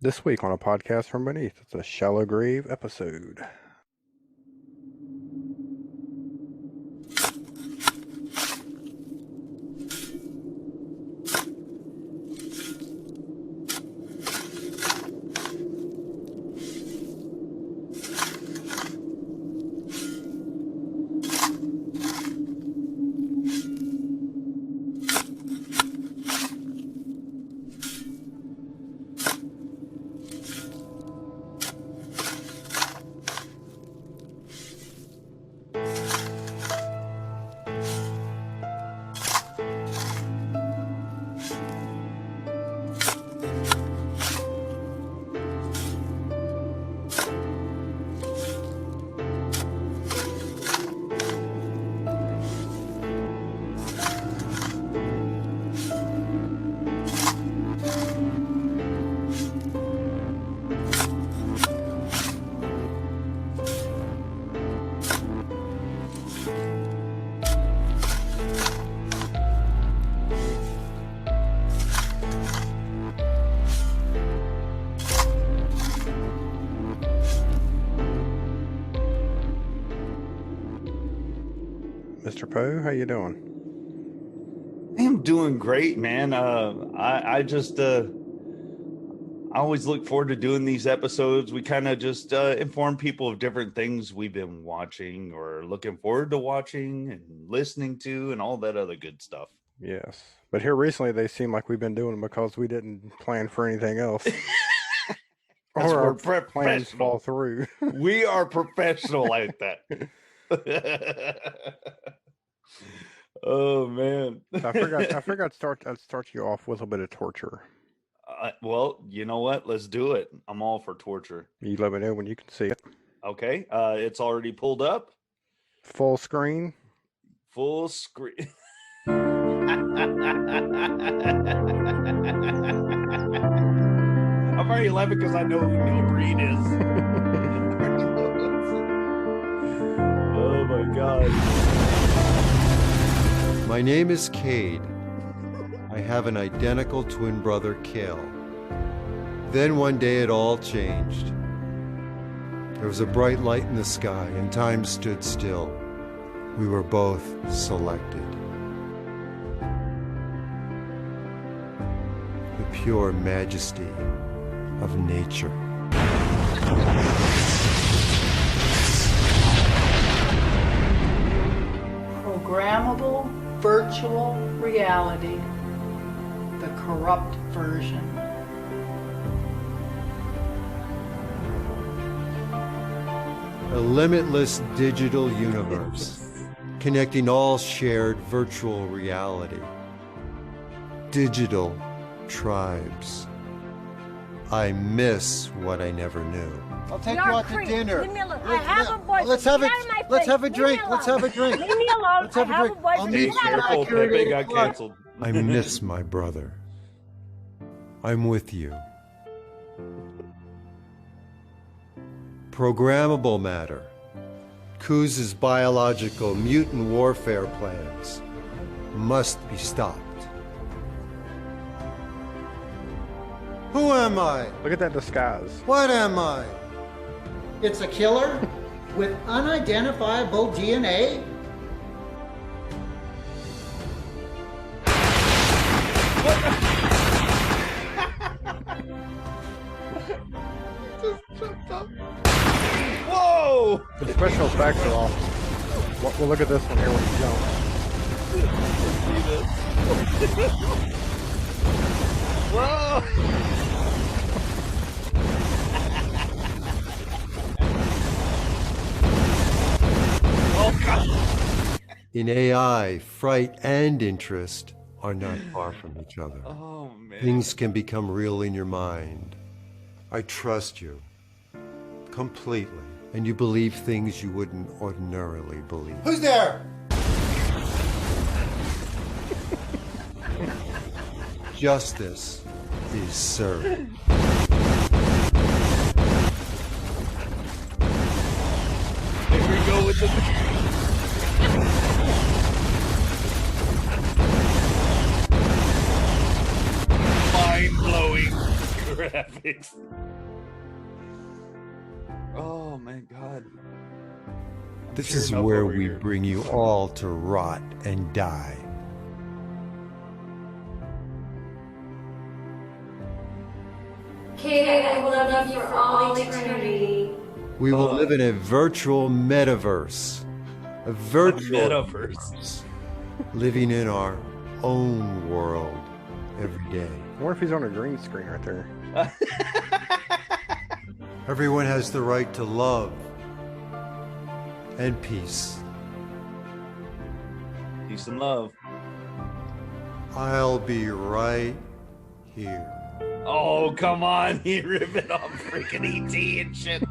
This week on a podcast from beneath, it's a Shallow Grave episode. Mr. Poe, how you doing? I am doing great, man. I always look forward to doing these episodes. We kind of just inform people of different things we've been watching or looking forward to watching and listening to and all that other good stuff. Yes. But here recently they seem like we've been doing them because we didn't plan for anything else. Or our plans fall through. We are professional like that. Oh man. I forgot I'd start you off with a bit of torture. Well, you know what? Let's do it. I'm all for torture. You let me know when you can see it. Okay. It's already pulled up. Full screen. Full screen. I'm already laughing because I know who Neil Breen is. Oh my god. My name is Cade. I have an identical twin brother, Cale. Then one day it all changed. There was a bright light in the sky and time stood still. We were both selected. The pure majesty of nature. Programmable virtual reality, the corrupt version. A limitless digital universe, connecting all shared virtual reality. Digital tribes. I miss what I never knew. I'll take you out to dinner. Leave me alone. I have a boyfriend. Let's have Get it. out of my Let's face. have a Leave me drink. alone. Let's have a drink. Leave me alone. Let's have I a have drink. a boyfriend. I'll Be meet Get out of my careful, Here at Pepe 8 got o'clock. canceled. I miss my brother. I'm with you. Programmable matter. Kuz's biological mutant warfare plans must be stopped. Who am I? Look at that disguise. What am I? It's a killer with unidentifiable DNA. Whoa! The special effects are off. We'll look at this one here when you jump. Whoa! Oh god! In AI, fright and interest are not far from each other. Oh man. Things can become real in your mind. I trust you completely, and you believe things you wouldn't ordinarily believe. Who's there? Justice is served. go with the... Mind-blowing graphics. Oh my God. This Sure is enough where over we here. bring you all to rot and die. Kate, I will love you for all eternity. We will live in a virtual metaverse. A virtual Metaverse. living in our own world every day. I wonder if he's on a green screen right there. Everyone has the right to love and peace. Peace and love. I'll be right here. Oh, come on. He ripping off freaking ET and shit.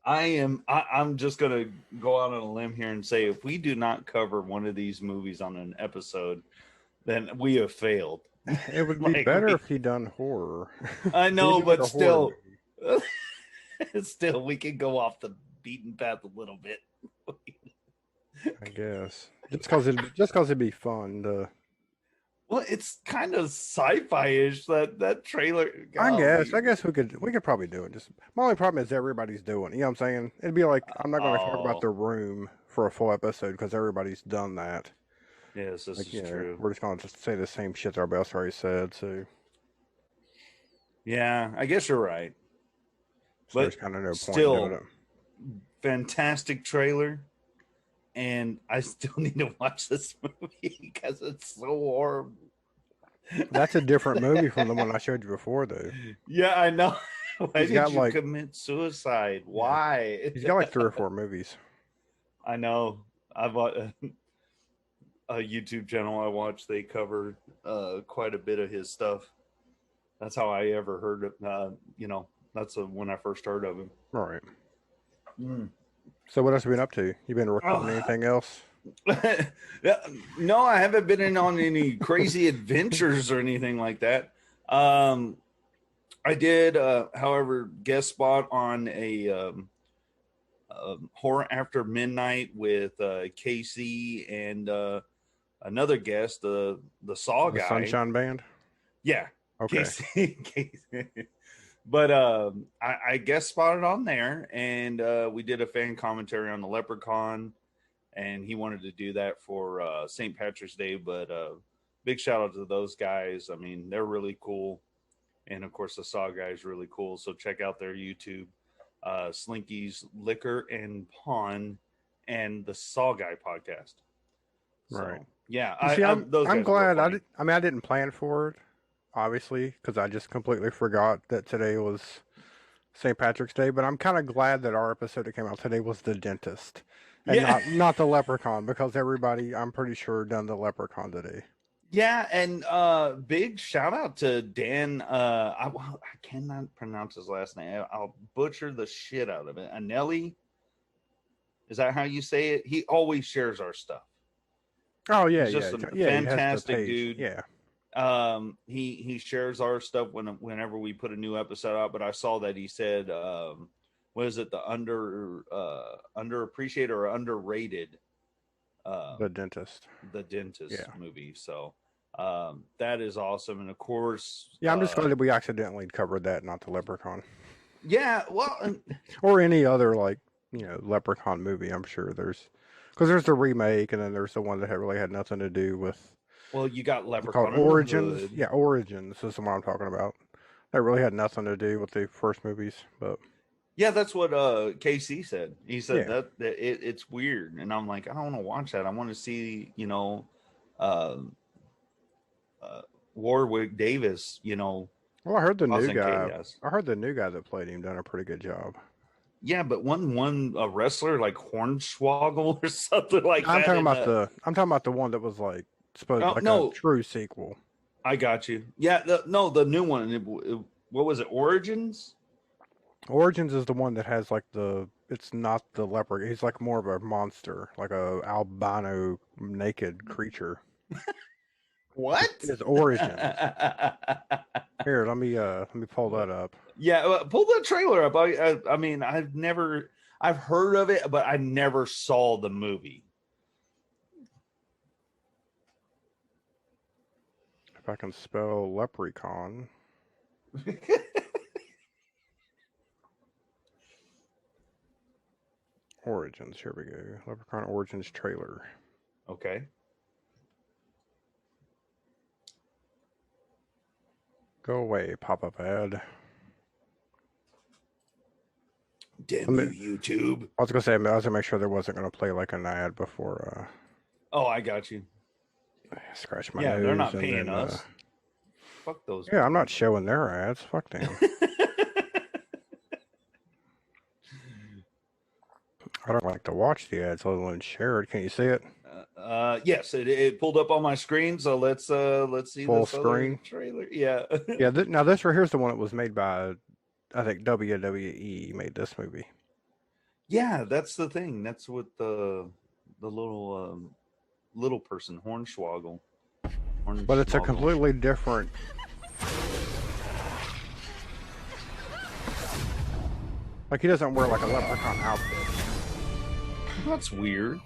I'm just gonna go out on a limb here and say if we do not cover one of these movies on an episode, then we have failed. It would be Like, better we- if he done horror. I know, He did but a horror still, movie, still, we can go off the beaten path a little bit. I guess just cause it'd be fun. Well, it's kind of sci-fi-ish that trailer. I guess golly. we could probably do it. Just my only problem is everybody's doing it. You know what I'm saying? It'd be like I'm not going to talk Oh. about The Room for a full episode because everybody's done that. Yes, this Like, is you know, true. we're just going to just say the same shit that everybody else already said. So, Yeah, I guess you're right. But there's kind of no point still- in doing Fantastic trailer, and I still need to watch this movie because it's so horrible. it. That's a different movie from the one I showed you before, though. Yeah, I know. Why He's did got, you like- commit suicide? Why? He's got like 3 or 4 movies. I know. I bought a YouTube channel I watch. They cover quite a bit of his stuff. That's how I ever heard of. That's when I first heard of him. All right. So, what else have you been up to? You been recording Oh. anything else? Yeah, no, I haven't been in on any crazy adventures or anything like that. I did, however, guest spot on a Horror After Midnight with Casey and another guest, the Saw The guy. Sunshine Band? Yeah, Okay. Casey. But I guest spotted on there, and we did a fan commentary on the Leprechaun, and he wanted to do that for St. Patrick's Day. But big shout out to those guys. I mean, they're really cool, and of course the Saw guy is really cool. So check out their YouTube, Slinky's Liquor and Pawn, and the Saw Guy podcast. So, Right. Yeah, You see, I'm those guys are glad real funny. I didn't plan for it, obviously, because I just completely forgot that today was St. Patrick's Day. But I'm kind of glad that our episode that came out today was the dentist, and Yeah. not the leprechaun, because everybody, I'm pretty sure, done the leprechaun today. Yeah, and big shout out to Dan. I cannot pronounce his last name. I'll butcher the shit out of it. Anelli, is that how you say it? He always shares our stuff. Oh yeah, He's yeah, just a yeah. He has the fantastic page. dude. Yeah, He shares our stuff whenever we put a new episode out. But I saw that he said, what is it? The underappreciated or underrated. the dentist. The dentist Yeah. movie. So that is awesome. And of course, Yeah, I'm just glad that we accidentally covered that, not the leprechaun, yeah, well, or any other leprechaun movie. I'm sure there's the remake, and then there's the one that really had nothing to do with. you got Called Leprechaun in the Origins. Hood. Yeah, Origins is the one I'm talking about. That really had nothing to do with the first movies, but Yeah, that's what KC said. He said Yeah. that it's weird, and I'm like, I don't want to watch that. I want to see, Warwick Davis. well, I heard the new Causing guy. chaos. I heard the new guy that played him done a pretty good job. Yeah, but one a wrestler like Hornswoggle or something like I'm that. talking in about the one that was like supposed Oh, like no. a true sequel. I got you. Yeah, the new one. What was it? Origins. Origins is the one that has like it's not the leopard. He's like more of a monster, like a albino naked creature. What? It's Origins. Here, let me pull that up. Yeah, pull the trailer up. I mean, I've heard of it, but I never saw the movie. If I can spell leprechaun. Origins, here we go. Leprechaun Origins trailer. Okay. Go away, pop-up ad. Damn you, YouTube. I was gonna say, I was gonna make sure there wasn't gonna play like an ad before. Oh, I got you. Scratch my Yeah, nose. they're not and paying then, us. Fuck those. Yeah, I'm not showing their ads. Fuck them. I don't like to watch the ads, let alone share it. Can you see it? Yes, it pulled up on my screen. So let's see Full this other screen? trailer. Yeah. Yeah. Now this right here's the one that was made by, I think WWE made this movie. Yeah, that's the thing. That's what the little person, Hornswoggle. But it's a Hornswoggle. completely different. Like he doesn't wear like a leprechaun outfit. That's weird.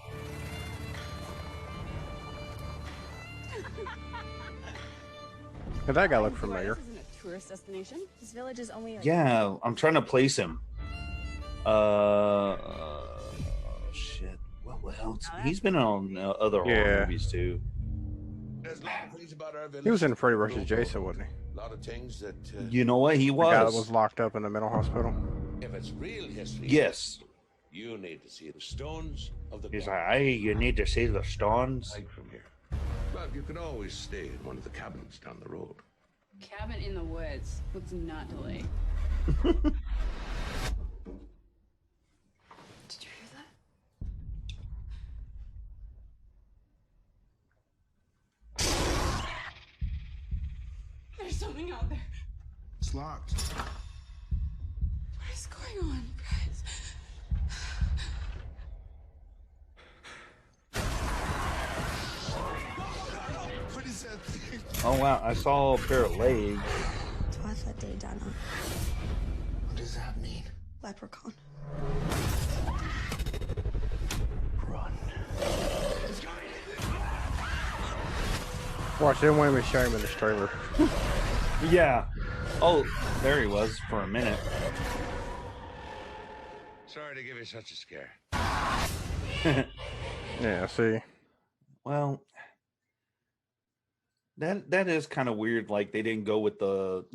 Did that guy look familiar? This isn't a tourist destination. This village is only. Yeah, I'm trying to place him. Shit. What else? He's been on other horror movies too. There's a lot of things about our village. He was in Freddy vs. Jason, wasn't he? A lot of things that. You know what? He The guy that was. was locked up in the mental hospital. If it's real history. Yes. You need to see the stones of the. He's like, hey, you need to see the stones. Hike from here. But you can always stay in one of the cabins down the road. Cabin in the woods. Let's not delay. Did you hear that? There's something out there. It's locked. What is going on, guys? What is that thing? Oh wow, I saw a pair of legs. Twice day, Dana. What does that mean? Leprechaun. Run. Watch, they didn't want him to show him in this trailer. Yeah. Oh, there he was for a minute. Sorry to give you such a scare. Yeah, see. Well, that is kind of weird. Like they didn't go with the,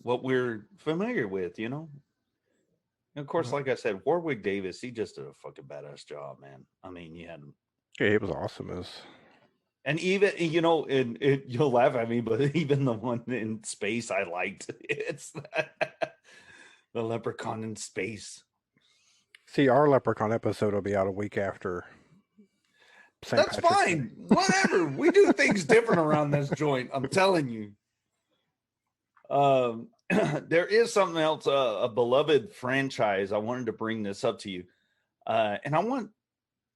what we're familiar with, And of course, like I said, Warwick Davis, he just did a fucking badass job, man. I mean, you had him. Yeah, he was awesome as. And even, and you'll laugh at me, but even the one in space I liked. It's the Leprechaun in space. See, our Leprechaun episode will be out a week after. St. That's Patrick's Day. fine. Whatever. We do things different around this joint. I'm telling you. There is something else, a beloved franchise. I wanted to bring this up to you. And I want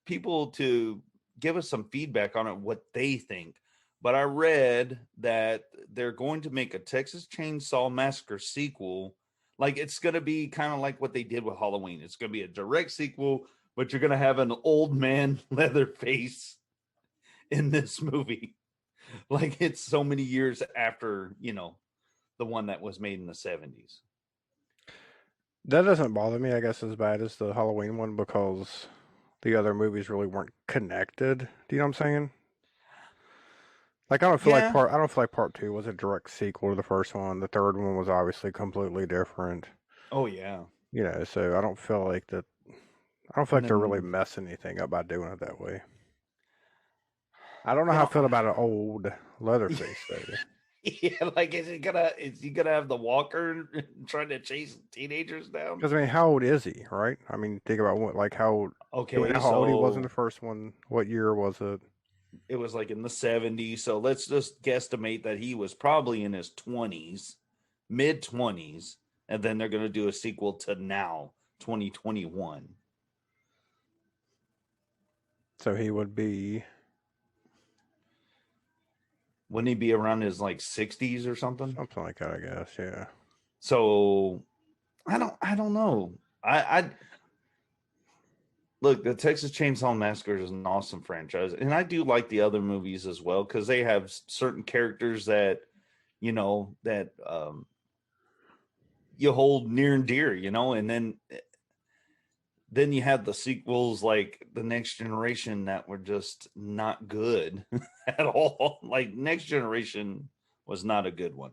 people to give us some feedback on it, what they think. But I read that they're going to make a Texas Chainsaw Massacre sequel. Like it's going to be kind of like what they did with Halloween. It's going to be a direct sequel, but you're going to have an old man Leatherface in this movie. Like it's so many years after, the one that was made in the 70s. That doesn't bother me, I guess, as bad as the Halloween one because the other movies really weren't connected. Do you know what I'm saying? Like I don't feel like part 2 was a direct sequel to the first one. The third one was obviously completely different. Oh yeah. So I don't feel like that. I don't feel like they're really messing anything up by doing it that way. I don't know how I feel about an old Leatherface though. Yeah, like is he gonna have the walker trying to chase teenagers down? Because I mean, how old is he? Right? I mean, think about how old. Okay, We know how old he was in so the first one. What year was it? it was like in the 70s. So let's just guesstimate that he was probably in his 20s, mid 20s, and then they're gonna do a sequel to now, 2021. So he would be. Wouldn't he be around his like 60s or something? Something like that, I guess. Yeah. So I don't know. look, the Texas Chainsaw Massacre is an awesome franchise, and I do like the other movies as well because they have certain characters that that you hold near and dear, and then you have the sequels like The Next Generation that were just not good at all. Like Next Generation was not a good one,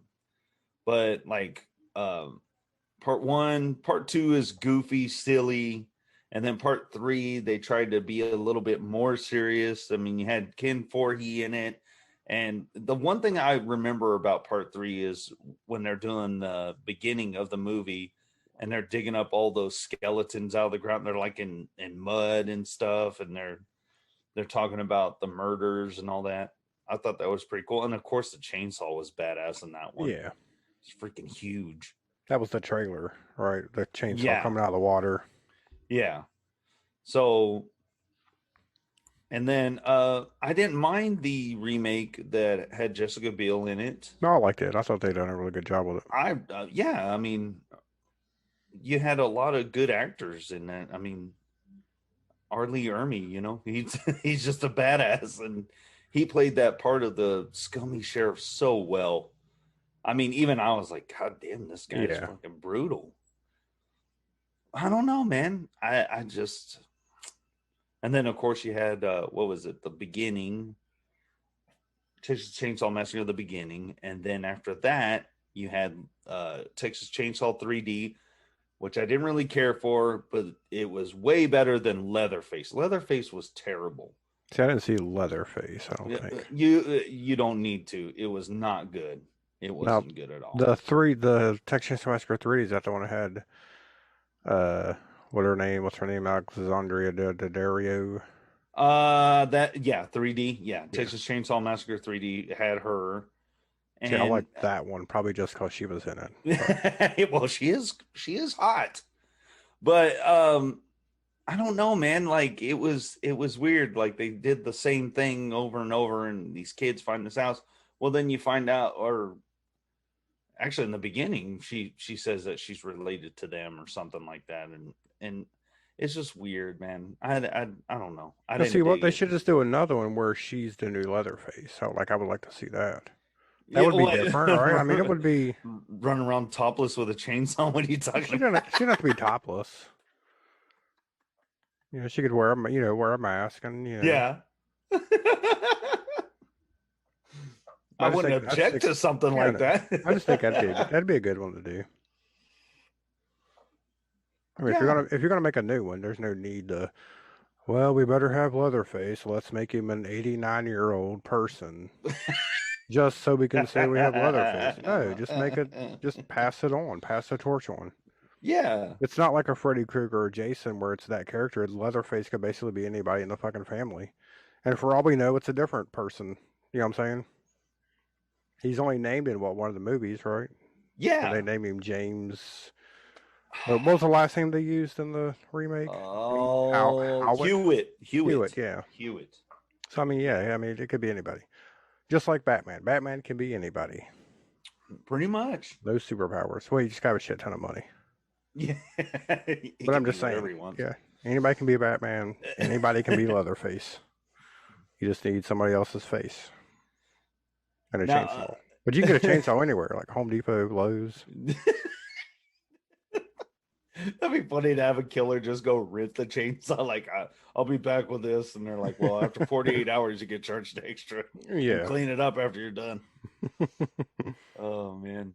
but like part 1, part 2 is goofy, silly. And then part 3, they tried to be a little bit more serious. I mean, you had Ken Foree in it. And the one thing I remember about part 3 is when they're doing the beginning of the movie and they're digging up all those skeletons out of the ground. They're like in mud and stuff. And they're talking about the murders and all that. I thought that was pretty cool. And of course, the chainsaw was badass in that one. Yeah. It's freaking huge. That was the trailer, right? The chainsaw coming out of the water. Yeah. So, and then I didn't mind the remake that had Jessica Biel in it. No, I liked it. I thought they done a really good job with it. I mean, you had a lot of good actors in that. I mean, R. Lee Ermey, he's just a badass, and he played that part of the scummy sheriff so well. I mean, even I was like, God damn, this guy is fucking brutal. I don't know, man. I just, and then of course you had what was it? The beginning, Texas Chainsaw Massacre, the beginning, and then after that you had Texas Chainsaw 3D, which I didn't really care for, but it was way better than Leatherface. Leatherface was terrible. See, I didn't see Leatherface. I don't think you don't need to. It was not good. It wasn't good at all. The Texas Chainsaw Massacre 3D, is that the one that had what's her name? Alexandria Daddario. 3D. Yeah. Texas Chainsaw Massacre 3D had her. And I like that one, probably just because she was in it. Well, she is hot. But I don't know, man. Like it was weird. Like they did the same thing over and over, and these kids find this house. Well, then you find out, or actually in the beginning, she says that she's related to them or something like that, and it's just weird, man. I don't know. See what they should just do another one where she's the new Leatherface. So like I would like to see that. That would be different, right? I mean, it would be running around topless with a chainsaw. What are you talking about? She didn't have to be topless. She could wear a mask and Yeah. I wouldn't object to something like that. I just think that'd be a good one to do. I mean, if you're gonna make a new one, there's no need to. Well, we better have Leatherface. Let's make him an 89-year-old person, just so we can say we have Leatherface. No, just pass the torch on. Yeah, it's not like a Freddy Krueger or Jason where it's that character. Leatherface could basically be anybody in the fucking family, and for all we know, it's a different person. You know what I'm saying? He's only named in one of the movies, right? Yeah. They named him James. What was the last name they used in the remake? Oh, Hewitt. Yeah. Hewitt. So I mean, it could be anybody. Just like Batman. Batman can be anybody. Pretty much. Those superpowers. Well, you just got a shit ton of money. Yeah. But I'm just saying. Yeah. Anybody can be Batman. Anybody can be Leatherface. You just need somebody else's face. And a chainsaw. But you can get a chainsaw anywhere, like Home Depot, Lowe's. That'd be funny to have a killer just go rip the chainsaw. Like, I'll be back with this. And they're like, well, after 48 hours, you get charged extra. Yeah. Clean it up after you're done. Oh, man.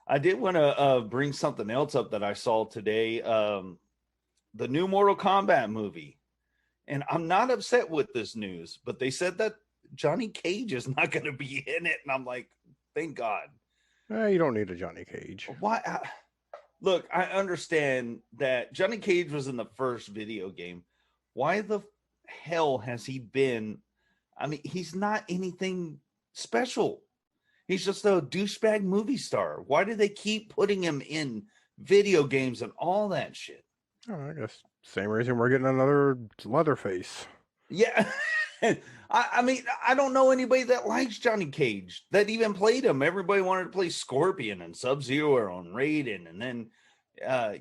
I did want to bring something else up that I saw today. The new Mortal Kombat movie. And I'm not upset with this news, but they said that Johnny Cage is not going to be in it. And I'm like, thank God. You don't need a Johnny Cage. Why? Look, I understand that Johnny Cage was in the first video game. Why the hell has he been? I mean, he's not anything special. He's just a douchebag movie star. Why do they keep putting him in video games and all that shit? Oh, I guess same reason we're getting another Leatherface. Yeah. I mean, I don't know anybody that likes Johnny Cage that even played him. Everybody wanted to play Scorpion and Sub-Zero and Raiden. And then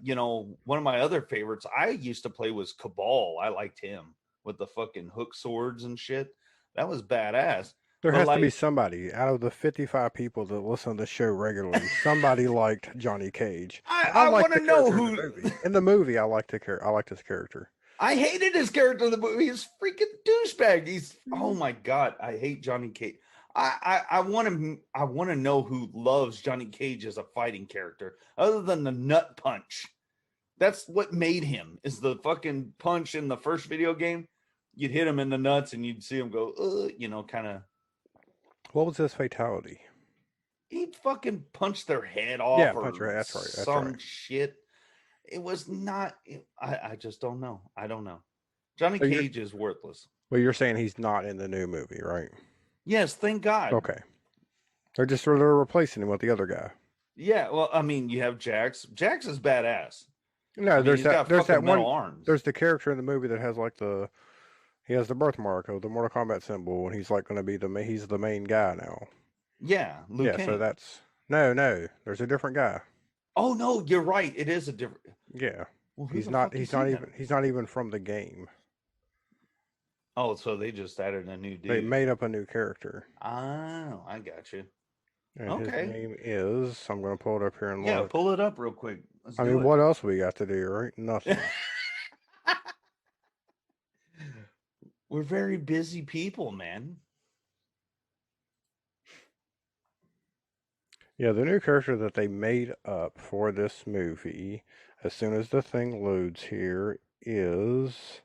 You know, one of my other favorites I used to play was Cabal. I liked him with the fucking hook swords and shit. That was badass. There But has to be like, somebody out of the 55 people that listen to the show regularly. Somebody liked Johnny Cage. I like want to the know character in who. the movie. In the movie, I liked I liked his character. I hated his character in the movie. He's freaking douchebag. He's oh my god, I hate Johnny Cage. I want to know who loves Johnny Cage as a fighting character, other than the nut punch. That's what made him. Is the fucking punch in the first video game? You'd hit him in the nuts, and you'd see him go, you know, kind of. What was his fatality? He'd fucking punch their head off. Yeah, or punch their head. That's right. That's some right. shit. It was not. I just don't know. I don't know. Johnny So Cage is worthless. Well, you're saying he's not in the new movie, right? Yes, thank God. Okay. They're replacing him with the other guy. Yeah, well, I mean, you have Jax. Jax is badass. No, I mean, there's he's got that fucking one. metal arms. There's the character in the movie that has like he has the birthmark of the Mortal Kombat symbol, and he's like going to be he's the main guy now. Yeah, Liu Yeah, Kang. so that's no. There's a different guy. Oh no, you're right. It is a different. Yeah, Well, who he's the not. fuck He's is not he even. then? He's not even from the game. Oh, so they just added a new dude. They made up a new character, Oh, I got you. and Okay. his name is. I'm going to pull it up here and Yeah, look. pull it up real quick. Let's I do mean, it. what else we got to do, right? Nothing. We're very busy people, man. Yeah, the new character that they made up for this movie, as soon as the thing loads here, is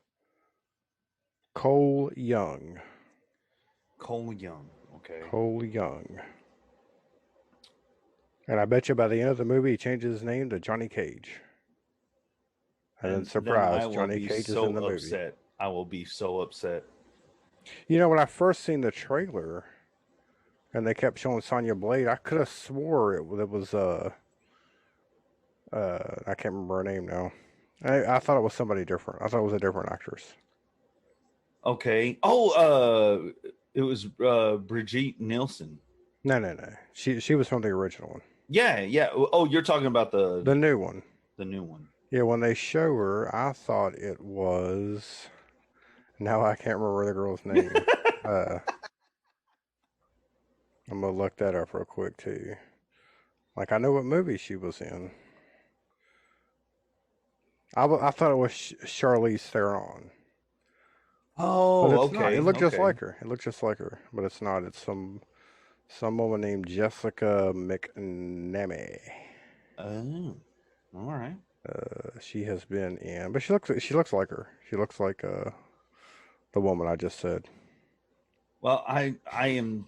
Cole Young. Cole Young. Okay. Cole Young. And I bet you by the end of the movie, he changes his name to Johnny Cage. And then I surprise, will Johnny be Cage is so in the movie. upset. I will be so upset. You know, when I first seen the trailer, and they kept showing Sonya Blade, I could have swore it was I can't remember her name now. I thought it was somebody different. I thought it was a different actress. Okay. Oh, it was Brigitte Nielsen. No. She was from the original one. Yeah. Oh, you're talking about The new one. the new one. Yeah, when they show her, I thought it was. Now I can't remember the girl's name. I'm gonna look that up real quick too. Like I know what movie she was in. I thought it was Charlize Theron. Oh, But it's not. okay. It looked just okay. like her. It looked just like her, but it's not. It's some woman named Jessica McNamee. Oh, all right. She has been in, but she looks like her. She looks like the woman I just said. Well, I am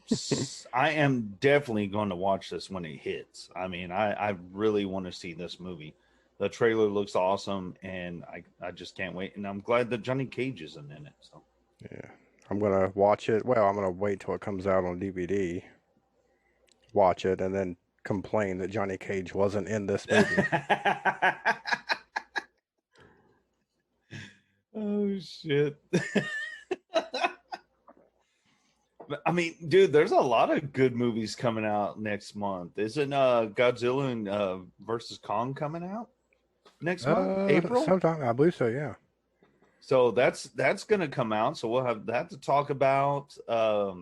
I am definitely going to watch this when it hits. I mean, I really want to see this movie. The trailer looks awesome, and I just can't wait. And I'm glad that Johnny Cage isn't in it. So Yeah, I'm gonna watch it. Well, I'm gonna wait till it comes out on DVD. Watch it and then complain that Johnny Cage wasn't in this movie. Oh shit. I mean, dude, there's a lot of good movies coming out next month. Isn't Godzilla and versus Kong coming out next month? April? Sometime, I believe so. Yeah. So that's gonna come out. So we'll have that to talk about. Of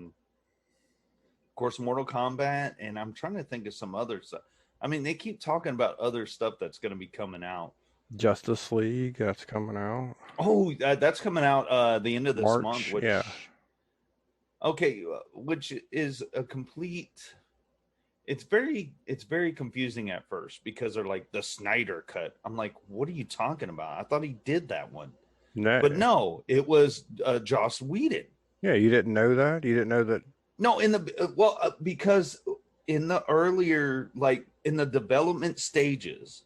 course, Mortal Kombat, and I'm trying to think of some other stuff. I mean, they keep talking about other stuff that's gonna be coming out. Justice League, that's coming out. Oh, that's coming out the end of this March, month. Which, yeah. Okay, which is a complete. It's very confusing at first because they're like the Snyder cut. I'm like, what are you talking about? I thought he did that one, No. but no, it was Joss Whedon. Yeah, you didn't know that? You didn't know that? No, in the because in the earlier in the development stages,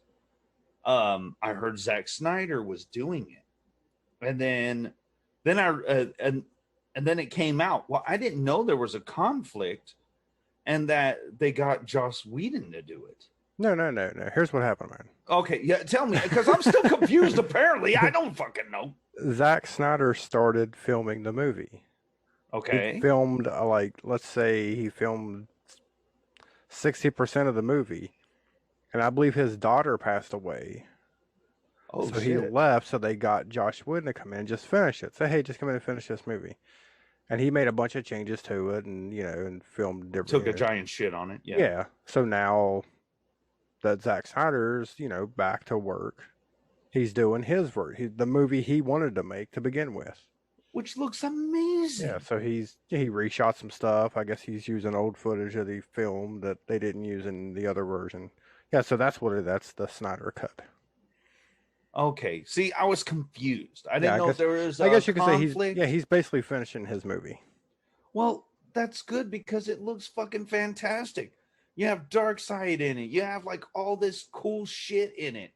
I heard Zack Snyder was doing it, and then and then it came out. Well, I didn't know there was a conflict, and that they got Joss Whedon to do it. No. Here's what happened, man. Okay, yeah, tell me because I'm still confused. Apparently, I don't fucking know. Zack Snyder started filming the movie. Okay, He filmed, let's say he filmed 60% of the movie. And I believe his daughter passed away Oh So he shit! left, so they got Josh Whedon to come in and just finish it. Say, hey, just come in and finish this movie. And he made a bunch of changes to it, and and filmed different. Took a giant shit on it. Yeah. Yeah. So now that Zack Snyder's back to work, he's doing his work. The movie he wanted to make to begin with. Which looks amazing. Yeah. So he reshot some stuff. I guess he's using old footage of the film that they didn't use in the other version. Yeah. So that's that's the Snyder cut. Okay. See, I was confused. I didn't know if there was. I guess you could conflict. say he's basically finishing his movie. Well, that's good because it looks fucking fantastic. You have Darkseid in it. You have like all this cool shit in it.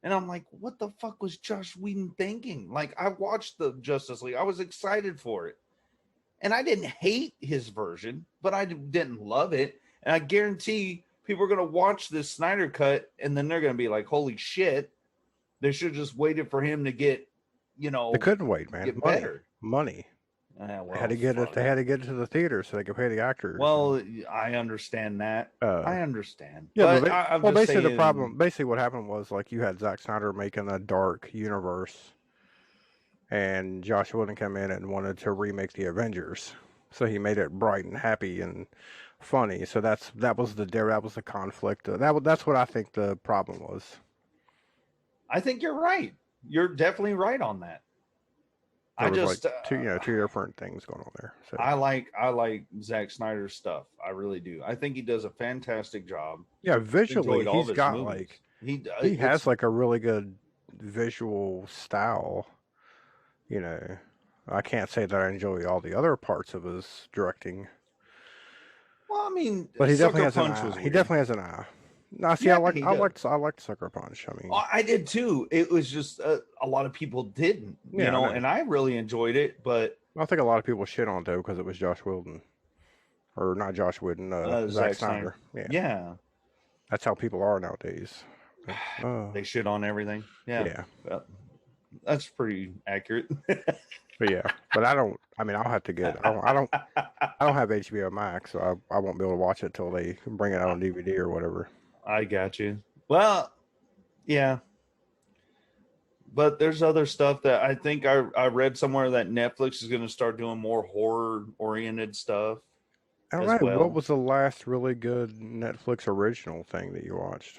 And I'm like, what the fuck was Josh Whedon thinking? Like, I watched the Justice League. I was excited for it. And I didn't hate his version, but I didn't love it. And I guarantee people are going to watch this Snyder cut and then they're going to be like, holy shit. They should have just waited for him to get, They couldn't wait, man. Get Money. better. Money. Well, They had to get it. They had to get it to the theater so they could pay the actors. Well, I understand that. I understand. Yeah, but I'm just basically saying, the problem. Basically, what happened was like you had Zack Snyder making a dark universe, and Josh Whedon come in and wanted to remake the Avengers, so he made it bright and happy and funny. So that was the conflict. That's what I think the problem was. I think you're right. You're definitely right on that. There I was just like two different things going on there. So. I like Zack Snyder's stuff. I really do. I think he does a fantastic job. Yeah, visually Enjoyed all he's his got movies. like he it's- has like a really good visual style. I can't say that I enjoy all the other parts of his directing, Well, I mean, but he definitely Sucker has an Punch was eye. He weird. definitely has an eye. No, see, Yeah, I he does. liked Sucker Punch. I mean, Well, I did too. It was just a lot of people didn't, Yeah, I know. and I really enjoyed it. But I think a lot of people shit on it though because it was Josh Whedon, or not Josh Whedon, Zack Snyder. Yeah, that's how people are nowadays. they shit on everything. Yeah, Yeah. Well, that's pretty accurate. But yeah, but I don't. I mean, I'll have to get. I don't have HBO Max, so I won't be able to watch it till they bring it out on DVD or whatever. I got you. Well, yeah. But there's other stuff that I think I read somewhere that Netflix is going to start doing more horror oriented stuff. All as right. well. What was the last really good Netflix original thing that you watched?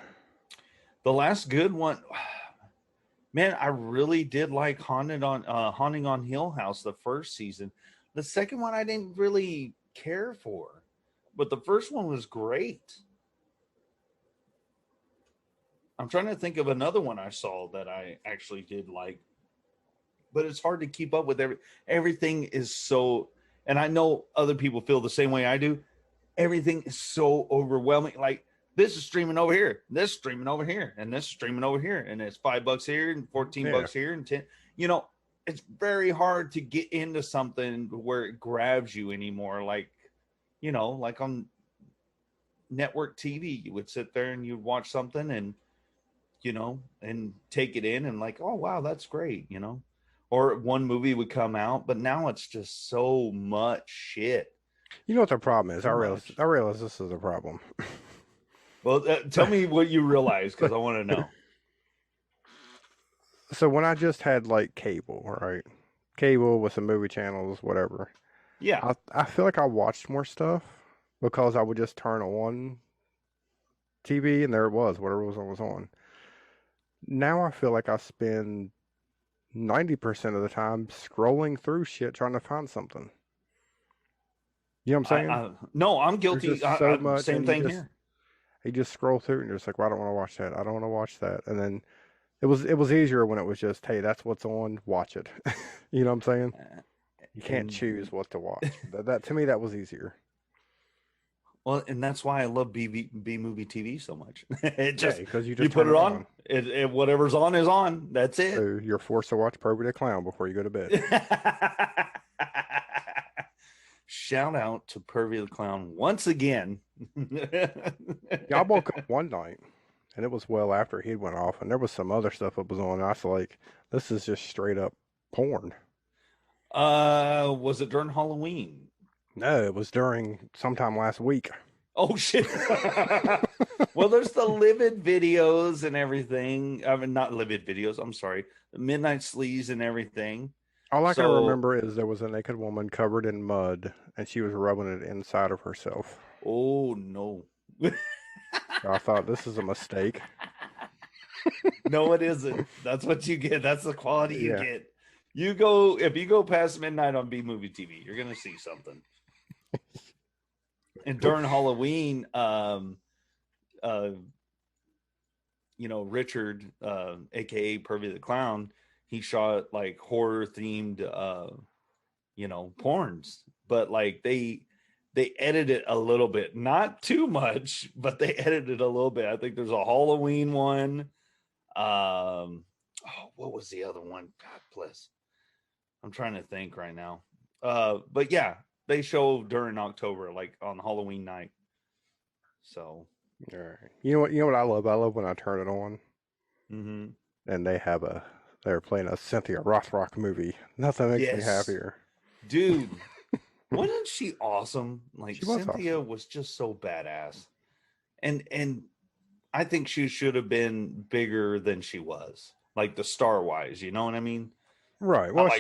The last good one, man, I really did like Haunting on Hill House, the first season. The second one I didn't really care for, but the first one was great. I'm trying to think of another one I saw that I actually did like, but it's hard to keep up with everything is so, and I know other people feel the same way I do. Everything is so overwhelming. Like this is streaming over here, this is streaming over here, and this is streaming over here, and it's $5 here and 14 bucks here and 10. It's very hard to get into something where it grabs you anymore. Like, like on network TV, you would sit there and you'd watch something and and take it in and like, oh wow, that's great, or one movie would come out, but now it's just so much shit. You know what the problem is? So I realize this is a problem. Well, tell me what you realize, because I want to know. So when I just had like cable, right? Cable with some movie channels, whatever. Yeah, I feel like I watched more stuff because I would just turn on TV and there it was, whatever was on. Now I feel like I spend 90% of the time scrolling through shit trying to find something. You know what I'm saying? no, I'm There's guilty. just so much, Same and thing here. You just scroll through and you're just like, well, I don't want to watch that. I don't want to watch that. And then it was easier when it was just, hey, that's what's on, watch it. You know what I'm saying? You can't choose what to watch. That to me, that was easier. Well, and that's why I love B movie TV so much. It just because you you put it on, it whatever's on is on. That's it. So you're forced to watch Pervy the Clown before you go to bed. Shout out to Pervy the Clown once again. Yeah, I woke up one night and it was well after he went off, and there was some other stuff that was on. And I was like, this is just straight up porn. Was it during Halloween? No, it was during sometime last week. Oh shit. Well, there's the livid videos and everything. I mean, not livid videos. I'm sorry, the Midnight Sleaze and everything. All I can So, remember is there was a naked woman covered in mud, and she was rubbing it inside of herself. oh no. I thought this is a mistake. No, it isn't. That's what you get. That's the quality you Yeah. get. If you go past midnight on B Movie TV, you're gonna see something. And during Halloween, Richard, aka Pervy the Clown, he shot like horror themed porns, but like they edited it a little bit, not too much, but they edited a little bit. I think there's a Halloween one. What was the other one? God bless. I'm trying to think right now. But yeah, they show during October, like on Halloween night. So, All right. You know what? You know what I love? I love when I turn it on mm-hmm. and they're playing a Cynthia Rothrock movie. Nothing makes me Yes. happier. Dude, wasn't she awesome? Like She was Cynthia awesome. was just so badass, and I think she should have been bigger than she was, like the star wise. You know what I mean? Right. Well, like-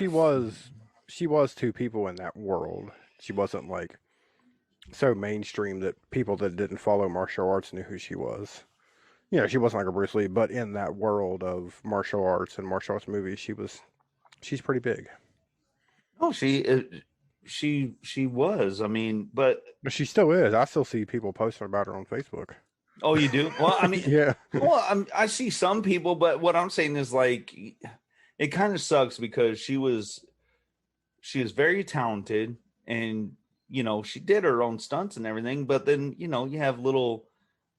she was two people in that world. She wasn't like so mainstream that people that didn't follow martial arts knew who she was. You know, she wasn't like a Bruce Lee, but in that world of martial arts and martial arts movies, she's pretty big. Oh, she was. I mean, but But she still is. I still see people posting about her on Facebook. oh, you do? Well, I mean, Yeah. well, I see some people, but what I'm saying is like, it kind of sucks because she was very talented, and she did her own stunts and everything. But then you have little,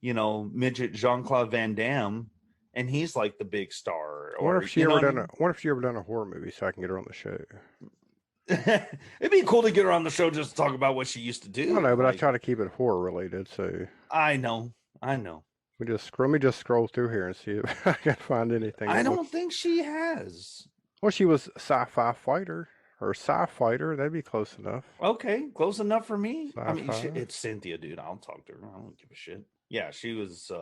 midget Jean-Claude Van Damme, and he's like the big star. What Or if she ever done a horror movie so I can get her on the show? It'd be cool to get her on the show just to talk about what she used to do. I know, but like, I try to keep it horror related. So I know. let me just scroll through here and see if I can find anything. I don't think she has. Well, she was sci-fi fighter or sci-fighter. That'd be close enough. Okay, close enough for me. I mean, Sci-fi. it's Cynthia, dude. I'll talk to her. I don't give a shit. Yeah, she was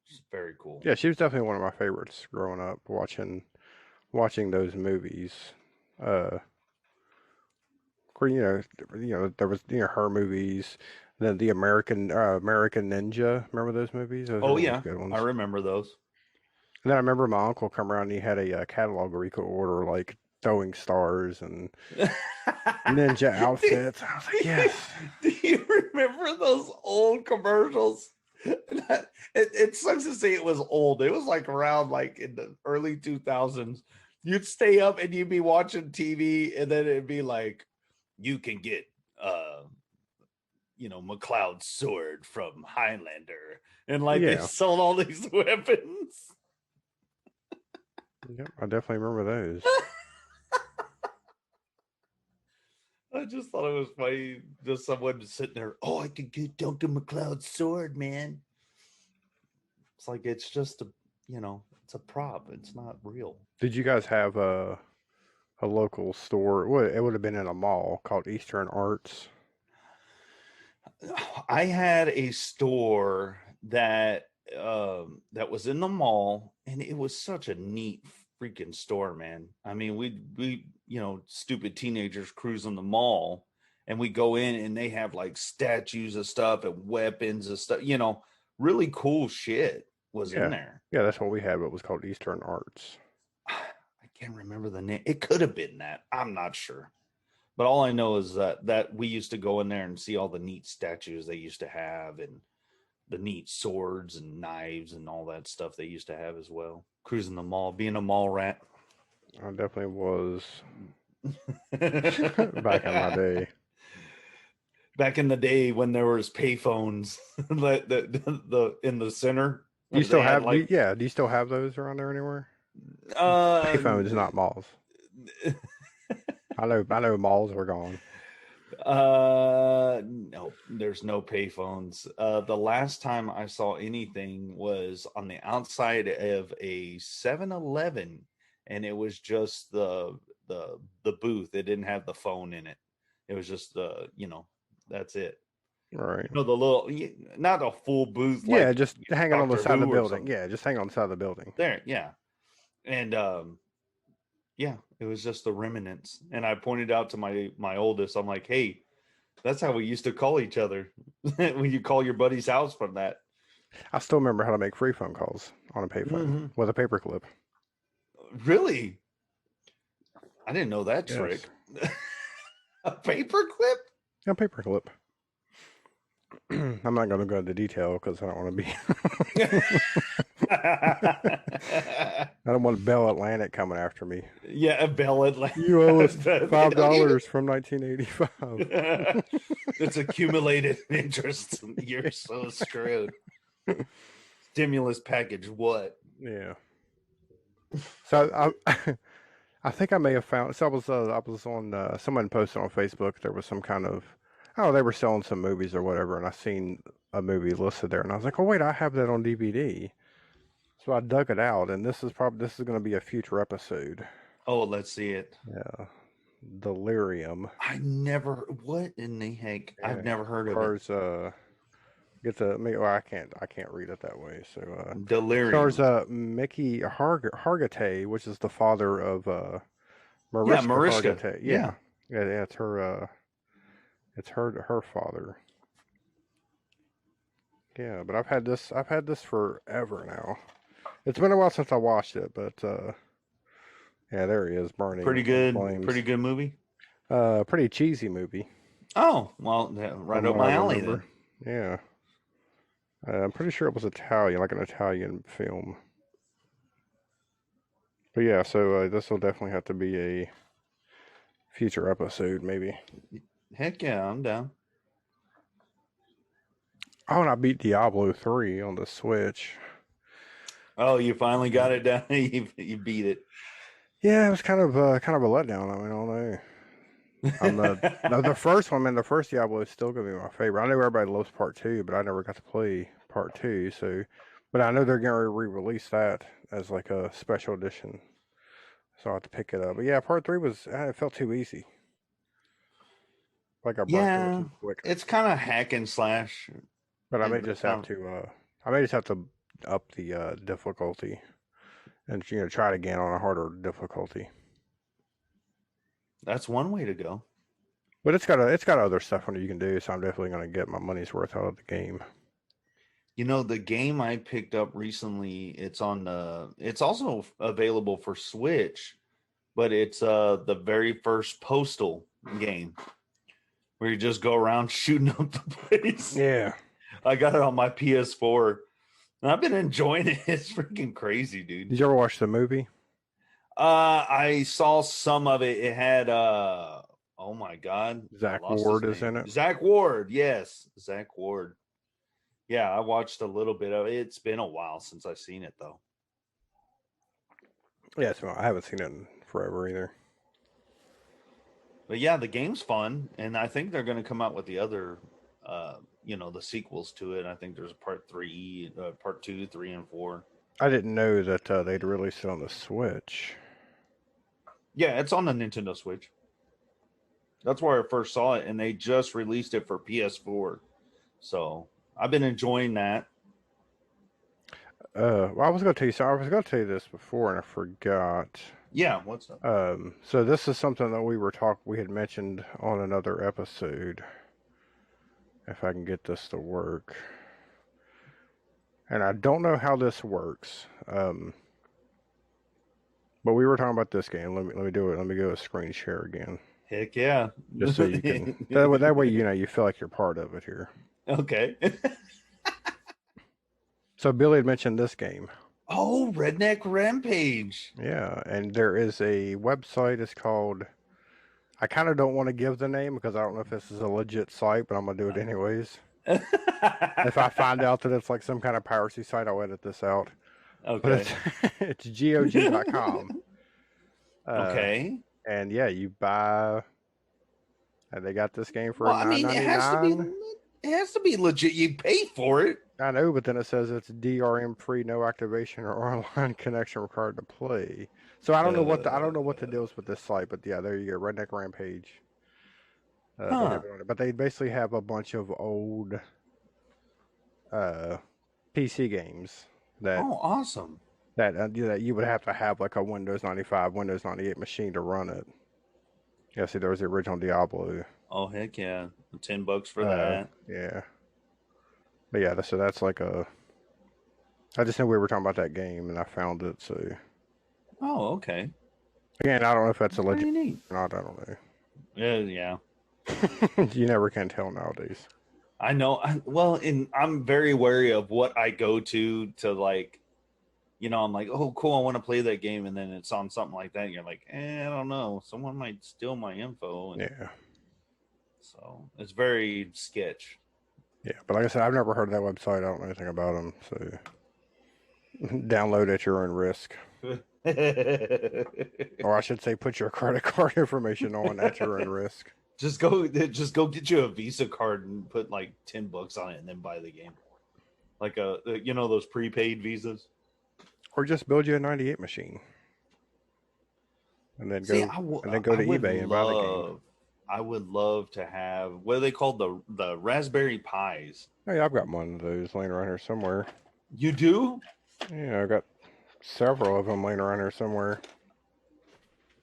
she's very cool. Yeah, she was definitely one of my favorites growing up. Watching those movies. Where, there was her movies. Then the American Ninja. Remember those movies? Those Oh were yeah, good ones. I remember those. And then I remember my uncle come around and he had a catalog where he could order like throwing stars and ninja outfits. I was like, yes. Do you remember those old commercials? It sucks to say it was old. It was like around like in the early 2000s. You'd stay up and you'd be watching TV, and then it'd be like, you can get McLeod's sword from Highlander, and like they Yeah. sold all these weapons. Yep, I definitely remember those. I just thought it was funny. Just someone sitting there. Oh, I could get Dr. McLeod's sword, man. It's like it's just it's a prop. It's not real. Did you guys have a local store? Well, it would have been in a mall called Eastern Arts. I had a store that was in the mall, and it was such a neat freaking store, man. I mean, we stupid teenagers cruising the mall, and we go in and they have like statues of stuff and weapons and stuff, really cool shit was in there. Yeah, that's what we had, but it was called Eastern Arts. I can't remember the name. It could have been that. I'm not sure. But all I know is that we used to go in there and see all the neat statues they used to have, and the neat swords and knives and all that stuff they used to have as well. Cruising the mall, being a mall rat. I definitely was back in my day. Back in the day when there was payphones, the in the center. Do you still They had, have? like, Do you still have those around there anywhere? Payphones, not malls. I know malls are gone. No, there's no payphones. The last time I saw anything was on the outside of a 7-Eleven, and it was just the booth. It didn't have the phone in it. It was just that's it. Right. You know, the little, not a full booth. Yeah, like just hanging on the Doctor side of the Who or building. something. Yeah, just hanging on the side of the building. There, yeah. And yeah, it was just the remnants. And I pointed out to my oldest, I'm like, hey, that's how we used to call each other when you call your buddy's house from that. I still remember how to make free phone calls on a payphone with a paperclip. Really? I didn't know that Yes. trick. A paperclip? Yeah, paperclip. I'm not going to go into detail because I don't want to be. I don't want Bell Atlantic coming after me. Yeah, a Bell Atlantic. You owe us $5 from 1985. It's accumulated interest. You're so screwed. Stimulus package, what? Yeah. So I think I may have found. So I was on. Someone posted on Facebook there was some kind of. Oh, they were selling some movies or whatever, and I seen a movie listed there, and I was like, oh wait, I have that on DVD. So I dug it out, and this is going to be a future episode. Oh, let's see it. Yeah, Delirium. What in the heck? Yeah. I've never heard of it. I can't read it that way. So Delirium. stars Mickey Hargitay, which is the father of Mariska Mariska. Hargitay. Yeah, it's her. It's her father. Yeah, but I've had this forever now. It's been a while since I watched it, but yeah, there he is burning. Pretty good. Flames. Pretty good movie. Pretty cheesy movie. Oh, well, right up my alley then. Yeah. I'm pretty sure it was Italian, like an Italian film. But yeah, so this will definitely have to be a future episode, maybe. Heck yeah, I'm down. Oh, and I beat Diablo 3 on the Switch. Oh, you finally got it down. You beat it. Yeah, it was kind of a letdown. I mean, I don't know. The first one, man, the first Diablo is still gonna be my favorite. I know everybody loves Part 2, but I never got to play Part 2. So, but I know they're gonna re-release that as like a special edition. So I have to pick it up. But yeah, Part 3 it felt too easy. Like I burnt it too quick. It's kind of hack and slash. But I may just have to up the difficulty and try it again on a harder difficulty. That's one way to go. But it's got other stuff on it you can do, so I'm definitely going to get my money's worth out of the game. You know, the game I picked up recently, it's also available for Switch, but it's the very first Postal game where you just go around shooting up the place. Yeah. I got it on my PS4. And I've been enjoying it. It's freaking crazy, dude. Did you ever watch the movie? I saw some of it. It had oh my god, Zach Ward is in it. Zach Ward, yes, Zach Ward. Yeah, I watched a little bit of it. It's been a while since I've seen it though. Yeah, so I haven't seen it in forever either. But yeah, the game's fun, and I think they're going to come out with the other, the sequels to it. I think there's part 3, part 2, 3, and 4. I didn't know that they'd released it on the Switch. Yeah, it's on the Nintendo Switch. That's where I first saw it, and they just released it for PS4. So I've been enjoying that. Well, I was going to tell you. So I was going to tell you this before, and I forgot. Yeah, what's up? So this is something that we had mentioned on another episode. If I can get this to work. And I don't know how this works. But we were talking about this game. Let me do it. Let me go a screen share again. Heck yeah. Just so you can that way you feel like you're part of it here. Okay. So Billy had mentioned this game. Oh, Redneck Rampage. Yeah, and there is a website. It's called. I kind of don't want to give the name because I don't know if this is a legit site, but I'm gonna do it anyways. If I find out that it's like some kind of piracy site, I'll edit this out. Okay. But it's GOG.com. Okay. And yeah, you buy. And they got this game for $9.99. It has to be legit. You pay for it. I know, but then it says it's DRM free, no activation or online connection required to play. So I don't know what the deal is with this site, but yeah, there you go, Redneck Rampage. They have it on it. But they basically have a bunch of old PC games that Oh, awesome. that you would have to have like a Windows 95, Windows 98 machine to run it. Yeah, see, there was the original Diablo. Oh, heck yeah. $10 for that. Yeah. But yeah, so that's like a. I just knew we were talking about that game, and I found it. So Oh, okay. again, I don't know if that's a Pretty legend neat. or not. I don't know. Yeah. You never can tell nowadays. I know. Well, and I'm very wary of what I go to like, I'm like, oh, cool, I want to play that game, and then it's on something like that, and you're like, I don't know, someone might steal my info, and Yeah. so it's very sketch. Yeah, but like I said, I've never heard of that website. I don't know anything about them. So download at your own risk. Or I should say, put your credit card information on at your own risk. Just go get you a Visa card and put like $10 on it, and then buy the game, like those prepaid visas. Or just build you a 98 machine, and then go to eBay and buy the game. I would love to have, what are they called, the Raspberry Pis? Oh yeah, I've got one of those laying around here somewhere. You do? Yeah, I've got several of them laying around here somewhere.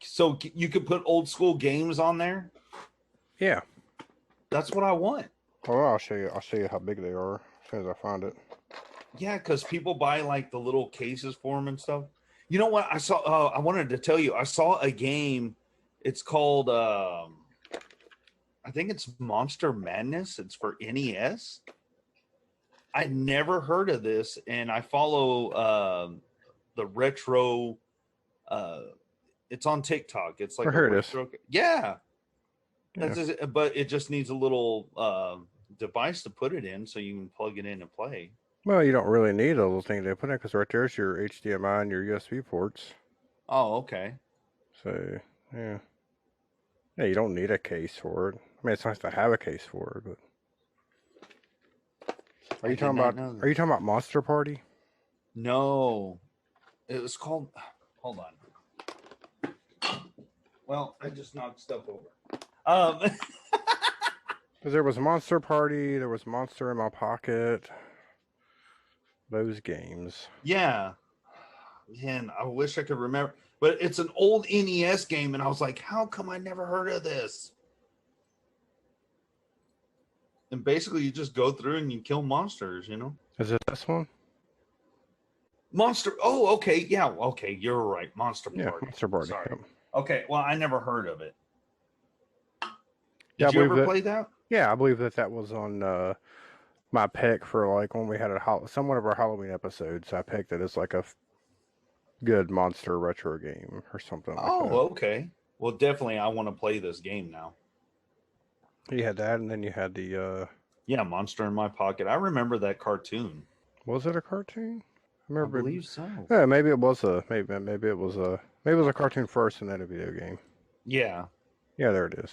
So you could put old school games on there? Yeah. That's what I want. Well, I'll show you. I'll show you how big they are as soon as I find it. Yeah, because people buy like the little cases for them and stuff. You know what? I saw. I wanted to tell you. I saw a game. It's called. I think it's Monster Madness. It's for NES. I never heard of this, and I follow the retro. It's on TikTok. It's like I heard this. Yeah. But it just needs a little device to put it in, so you can plug it in and play. Well, you don't really need a little thing to put in because right there's your HDMI and your USB ports. Oh, okay. So yeah, you don't need a case for it. I mean, it's nice to have a case for it, but are you talking about Monster Party? No, it was called. Hold on. Well, I just knocked stuff over. Because there was Monster Party, there was Monster in My Pocket. Those games. Yeah. Man, I wish I could remember. But it's an old NES game, and I was like, how come I never heard of this? And basically, you just go through and you kill monsters, Is it this one? Monster. Oh, okay. Yeah. Okay. You're right. Monster Party. Yeah, Monster Party. Sorry. Yep. Okay. Well, I never heard of it. Yeah, Did you ever play that? Yeah, I believe that was on my pick for like when we had one of our Halloween episodes. I picked it as like a good monster retro game or something like that. Oh, okay. Well, definitely, I want to play this game now. You had that, and then you had the Yeah, Monster in My Pocket. I remember that cartoon. was it a cartoon? I believe so. Yeah, maybe it was a cartoon first and then a video game. Yeah. Yeah, there it is.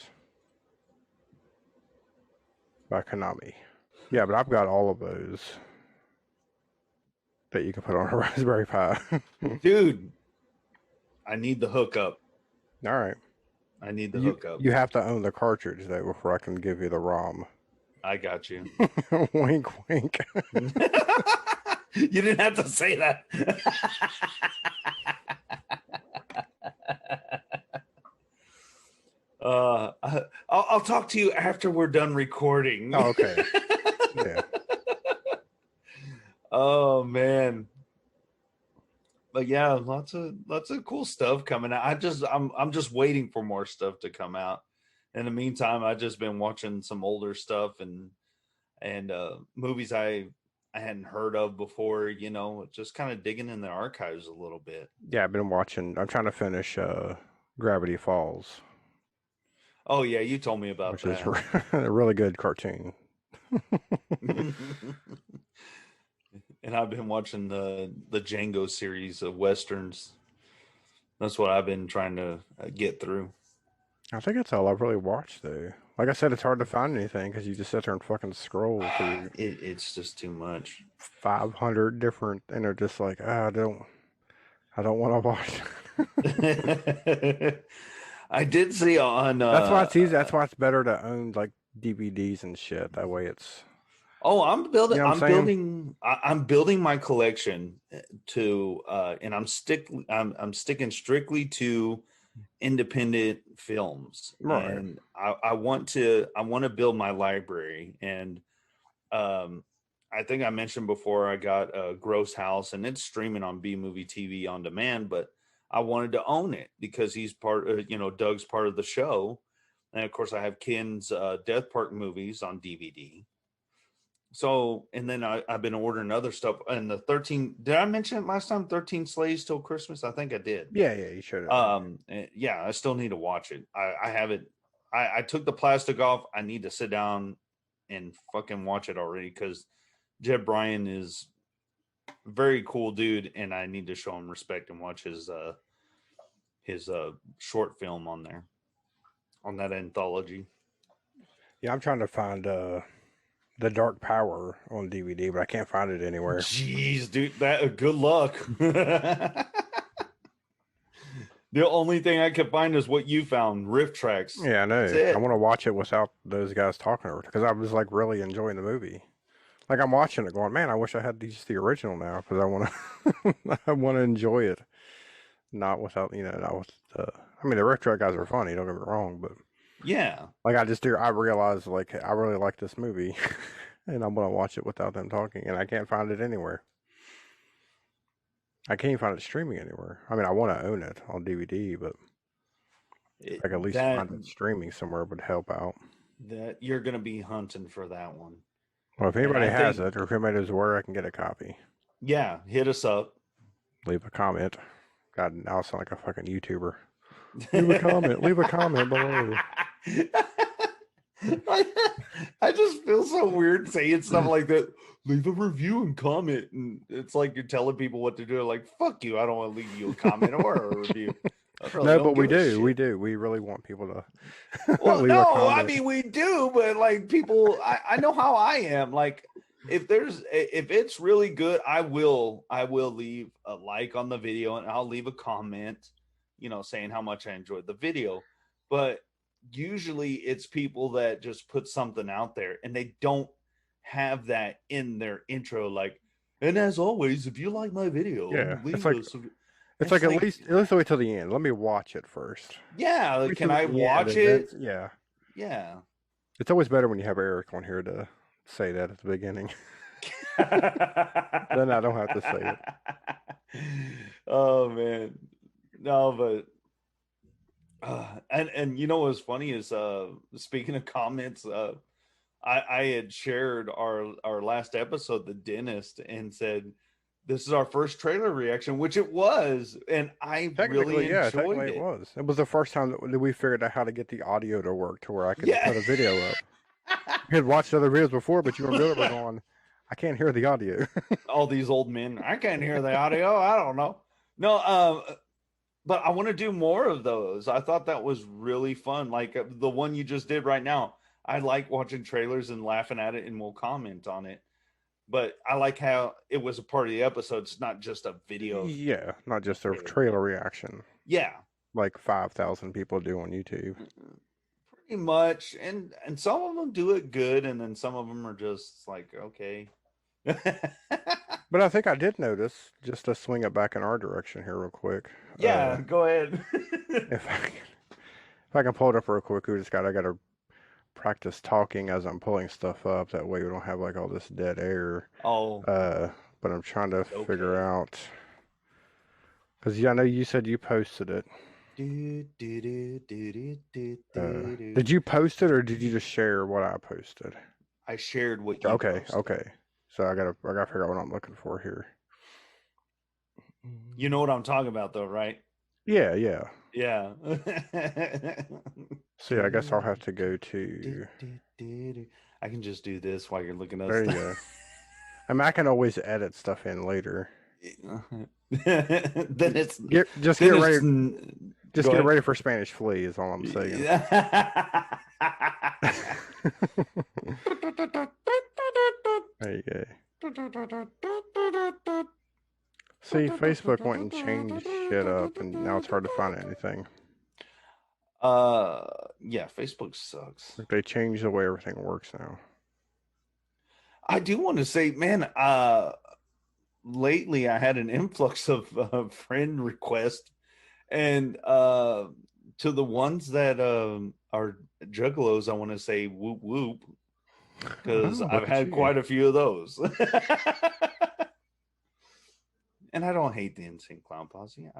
By Konami. Yeah, but I've got all of those that you can put on a Raspberry Pi. Dude, I need the hookup. All right. I need the hookup. You have to own the cartridge, though, before I can give you the ROM. I got you. Wink, wink. You didn't have to say that. I'll talk to you after we're done recording. Oh, okay. Yeah. Oh man. But yeah, lots of cool stuff coming out. I'm just waiting for more stuff to come out. In the meantime, I've just been watching some older stuff and movies I hadn't heard of before, just kind of digging in the archives a little bit. Yeah, I'm trying to finish Gravity Falls. Oh yeah, you told me about which that. is a really good cartoon. And I've been watching the Django series of Westerns. That's what I've been trying to get through. I think that's all I've really watched, though. Like I said, it's hard to find anything because you just sit there and fucking scroll through It's just too much. 500 different, and they're just like, I don't want to watch. I did see on. That's why it's easy. That's why it's better to own like DVDs and shit. That way it's. Oh, I'm building. You know what I'm I'm saying? building. I'm building my collection to, and I'm sticking strictly to independent films, Right. and I want to build my library, and I think I mentioned before I got a Gross House, and it's streaming on B Movie TV on demand, but I wanted to own it because he's part of, Doug's part of the show, and of course I have Ken's Death Park movies on DVD. So, and then I've been ordering other stuff. And the 13, did I mention it last time? 13 Slaves Till Christmas? I think I did. Yeah, you should have. Yeah, I still need to watch it. I have it. I took the plastic off. I need to sit down and fucking watch it already because Jeb Bryan is a very cool dude, and I need to show him respect and watch his short film on there, on that anthology. Yeah, I'm trying to find The Dark Power on DVD, but I can't find it anywhere. Jeez, dude, that good luck. The only thing I could find is what you found, riff tracks. Yeah, I know. That's it. I want to watch it without those guys talking over it because I was like really enjoying the movie. Like I'm watching it, going, man, I wish I had just the original now because I want to, I want to enjoy it, not without, not with. I mean, the riff track guys are funny. Don't get me wrong, but Yeah. like I realized like I really like this movie, and I'm gonna watch it without them talking, and I can't find it anywhere. I can't find it streaming anywhere. I mean, I want to own it on DVD, but like at least find it streaming somewhere would help out. That you're gonna be hunting for that one. Well, if anybody has it, or if anybody knows where I can get a copy, yeah, hit us up. Leave a comment. God, now I sound like a fucking YouTuber. Leave a comment. Leave a comment below. I just feel so weird saying stuff like that. Leave a review and comment, and it's like you're telling people what to do. Like, fuck you! I don't want to leave you a comment or a review. Really No, but we do. We do. We really want people to. Well, leave a no, comment. I mean we do, but like people, I know how I am. Like, if it's really good, I will leave a like on the video, and I'll leave a comment, saying how much I enjoyed the video. But usually it's people that just put something out there and they don't have that in their intro, like, and as always, if you like my video, Yeah, leave it's like us. it's like at least wait till the end. Let me watch it first. Yeah, like, can I Yeah, watch it? Yeah. Yeah. It's always better when you have Eric on here to say that at the beginning. Then I don't have to say it. Oh man, no, but and you know what's funny is speaking of comments, I had shared our last episode, The Dentist, and said this is our first trailer reaction, which it was, and I really enjoyed it. It was. It was the first time that we figured out how to get the audio to work to where I could put a video up. You had watched other videos before, but you were going, I can't hear the audio. All these old men, I can't hear the audio. I don't know. No, but I want to do more of those. I thought that was really fun. Like the one you just did right now. I like watching trailers and laughing at it, and we'll comment on it. But I like how it was a part of the episode. It's not just a video. Yeah, not just a trailer reaction. Yeah. Like 5,000 people do on YouTube. Pretty much. And some of them do it good, and then some of them are just like, okay. But I think I did notice, just to swing it back in our direction here real quick. Yeah, go ahead. if I can pull it up real quick, I got to practice talking as I'm pulling stuff up. That way we don't have like all this dead air. Oh. But I'm trying to figure out, because I know you said you posted it. Did you post it or did you just share what I posted? I shared what you Okay, posted. okay. So I gotta figure out what I'm looking for here. You know what I'm talking about, though, right? Yeah. Yeah. See, I guess I'll have to go to. I can just do this while you're looking at There you stuff. go. I mean, I can always edit stuff in later. Then it's Get ready for Spanish Flea is all I'm saying. There you go. See, Facebook went and changed shit up, and now it's hard to find anything. Yeah, Facebook sucks. Like they changed the way everything works now. I do want to say, man, lately I had an influx of friend requests, and to the ones that are juggalos, I want to say whoop whoop, because Oh, I've look at had you. quite a few of those. And I don't hate the Insane Clown Posse.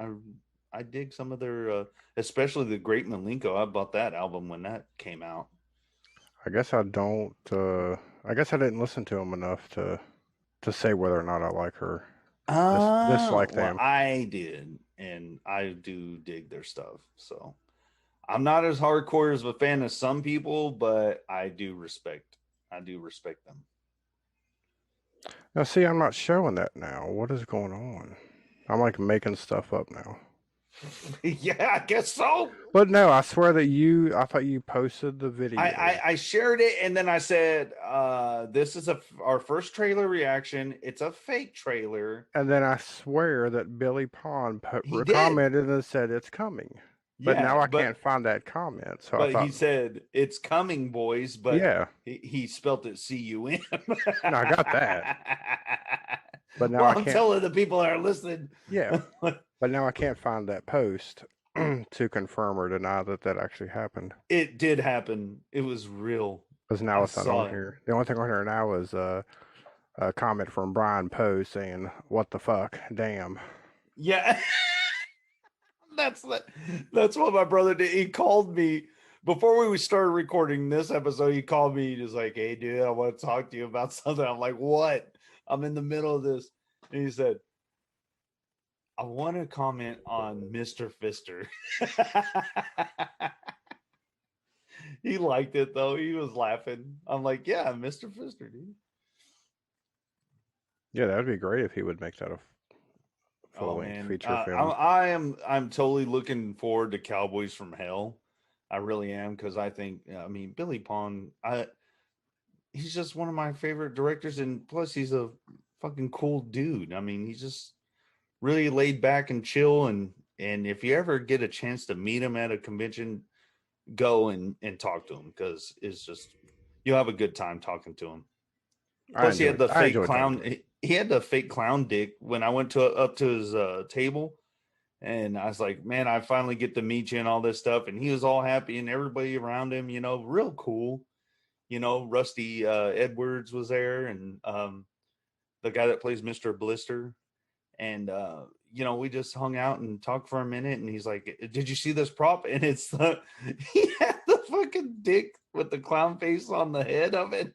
I dig some of their, especially the Great Malenko. I bought that album when that came out. I guess I don't. I guess I didn't listen to them enough to say whether or not I like her. Dislike Well, them. I did, and I do dig their stuff. So I'm not as hardcore as a fan as some people, but I do respect them. Now, see, I'm not showing that now. What is going on? I'm like making stuff up now. Yeah, I guess so. But no, I swear that I thought you posted the video. I shared it, and then I said, "This is our first trailer reaction. It's a fake trailer." And then I swear that Billy Pond He did. commented and said it's coming. But Yeah, now I can't find that comment. So I But thought, he said it's coming, boys. But yeah, he spelt it C-U-M. no, I got that. But now Well, I I'm can't. telling the people that are listening. Yeah, but now I can't find that post to confirm or deny that that actually happened. It did happen. It was real. Because now I it's not saw on it. here. The only thing on here now is a comment from Brian Poe saying, "What the fuck? Damn." Yeah. That's what my brother did. He called me before we started recording this episode. He called me. He was like, "Hey, dude, I want to talk to you about something." I'm like, "What?" I'm in the middle of this. And he said, "I want to comment on Mr. Fister." He liked it though. He was laughing. I'm like, "Yeah, Mr. Fister, dude." Yeah, that'd be great if he would make that a Oh full-length man, feature film. I'm totally looking forward to Cowboys from Hell. I really am, because I think, I mean, Billy Pond, he's just one of my favorite directors, and plus he's a fucking cool dude. I mean, he's just really laid back and chill, and if you ever get a chance to meet him at a convention, go and talk to him, because it's just, you'll have a good time talking to him. Plus, he had the fake clown. He had the fake clown dick when I went up to his table, and I was like, "Man, I finally get to meet you and all this stuff." And he was all happy, and everybody around him, real cool. Rusty Edwards was there, and the guy that plays Mr. Blister, and we just hung out and talked for a minute. And he's like, "Did you see this prop?" And it's he had the fucking dick with the clown face on the head of it.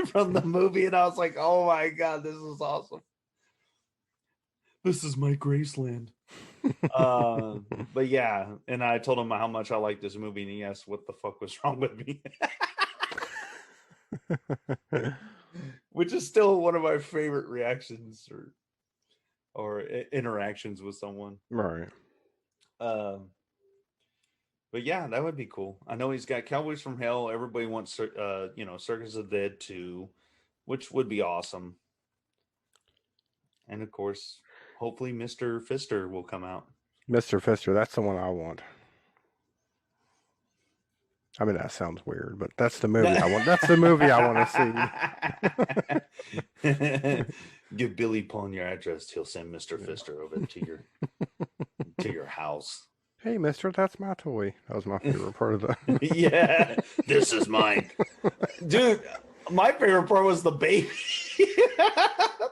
From the movie, and I was like, "Oh my god, this is awesome! This is my Graceland." But yeah, and I told him how much I liked this movie, and he asked what the fuck was wrong with me, which is still one of my favorite reactions or interactions with someone. Right. But yeah, that would be cool. I know he's got Cowboys from Hell. Everybody wants, Circus of the Dead 2, which would be awesome. And of course, hopefully Mr. Fister will come out. Mr. Fister, that's the one I want. I mean, that sounds weird, but that's the movie I want. That's the movie I want to see. Give Billy Pond your address. He'll send Mr. Fister over to your house. Hey, mister, that's my toy. That was my favorite part of that. Yeah, this is mine. Dude, my favorite part was the baby.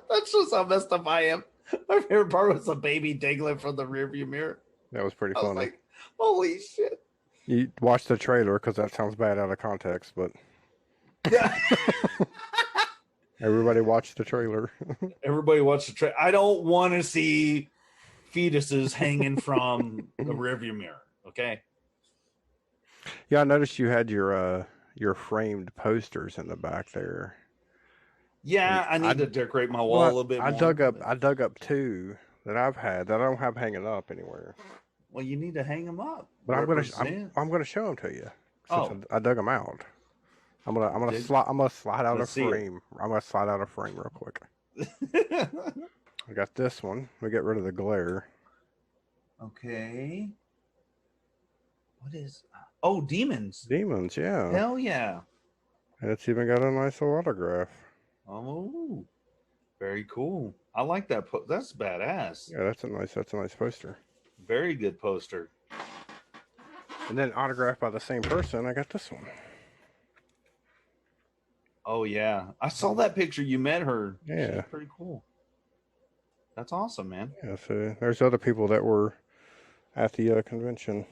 That's just how messed up I am. My favorite part was the baby dangling from the rearview mirror. That was pretty I was funny. like, holy shit. You watch the trailer, because that sounds bad out of context, but everybody watch the trailer. Everybody watch the trailer. I don't want to see fetuses hanging from the rearview mirror. Okay. Yeah, I noticed you had your framed posters in the back there. Yeah, I need to decorate my wall a little bit more. I dug up two that I've had that I don't have hanging up anywhere. Well, you need to hang them up. But I'm gonna show them to you. I dug them out. I'm gonna slide out a frame. I'm gonna slide out a frame real quick. I got this one. We get rid of the glare. Okay. What is? Oh, Demons. Demons, yeah. Hell yeah. And it's even got a nice little autograph. Oh, very cool. I like that. That's badass. Yeah, that's a nice poster. Very good poster. And then autographed by the same person, I got this one. Oh yeah, I saw that picture. You met her. Yeah. She's pretty cool. That's awesome, man. Yeah, so there's other people that were at the convention.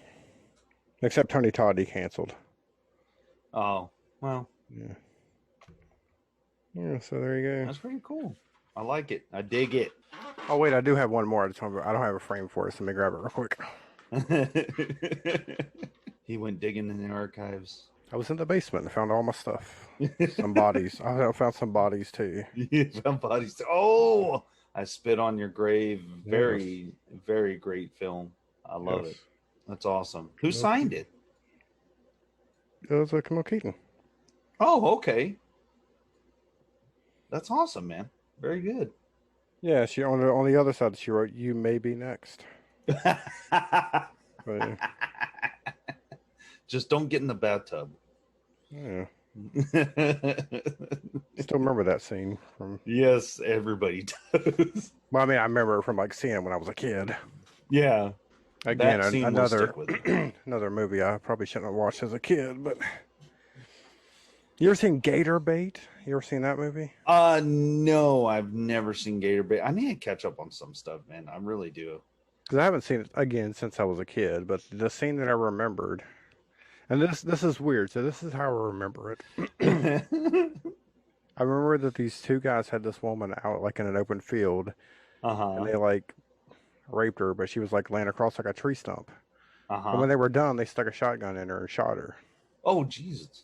Except Tony Todd, he canceled. Oh, well. Yeah. Yeah, so there you go. That's pretty cool. I like it. I dig it. Oh, wait, I do have one more. I don't have a frame for it, so let me grab it real quick. He went digging in the archives. I was in the basement and found all my stuff. Some bodies. I found some bodies, too. You found bodies. Oh, I Spit on Your Grave. Very, very great film. I love it. That's awesome. Who signed it? It was Camille Keaton. Oh, okay. That's awesome, man. Very good. Yeah, she on the other side she wrote, "You may be next." But, yeah. Just don't get in the bathtub. Yeah. Still remember that scene from. Yes, everybody does. Well, I mean, I remember it from like seeing it when I was a kid. Yeah. Again, That scene will another stick with you. another movie I probably shouldn't have watched as a kid. But you ever seen Gator Bait? You ever seen that movie? No, I've never seen Gator Bait. I need to catch up on some stuff, man. I really do. Because I haven't seen it again since I was a kid. But the scene that I remembered, and this is weird. So this is how I remember it. I remember that these two guys had this woman out like in an open field, and they like raped her, but she was like laying across like a tree stump. And when they were done, they stuck a shotgun in her and shot her. Oh, Jesus.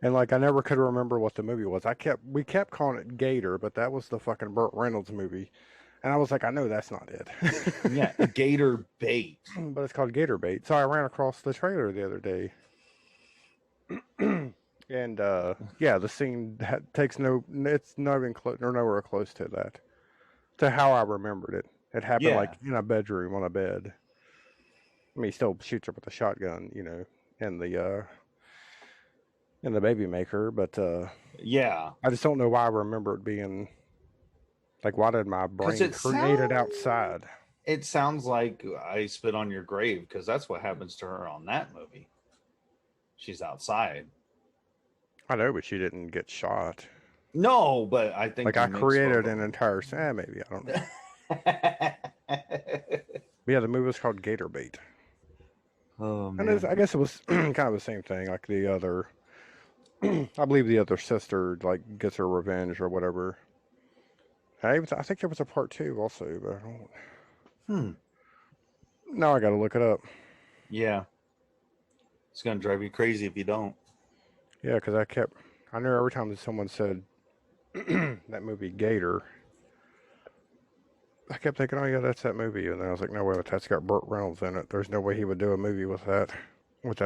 And like I never could remember what the movie was. We kept calling it Gator, but that was the fucking Burt Reynolds movie. And I was like, I know that's not it. Yeah, Gator Bait. But it's called Gator Bait. So I ran across the trailer the other day. And yeah, the scene takes it's not even close or nowhere close to that. To how I remembered it. It happened like in a bedroom on a bed. I mean, he still shoots her with a shotgun, you know, in the baby maker, but yeah, I just don't know why I remember it being like, why did my brain create it outside? It sounds like I Spit on Your Grave, because that's what happens to her on that movie. She's outside. I know, but she didn't get shot. No, but I think like I created an entire maybe I don't know. Yeah, the movie was called Gator Bait. Oh man, and I guess it was kind of the same thing, like the other. I believe the other sister like gets her revenge or whatever. I think there was a part 2 also, but I don't. Now I got to look it up. Yeah, it's gonna drive you crazy if you don't. Yeah, because I knew every time that someone said that movie Gator, I kept thinking, oh yeah, that's that movie, and then I was like, no wait, that's got Burt Reynolds in it. There's no way he would do a movie with that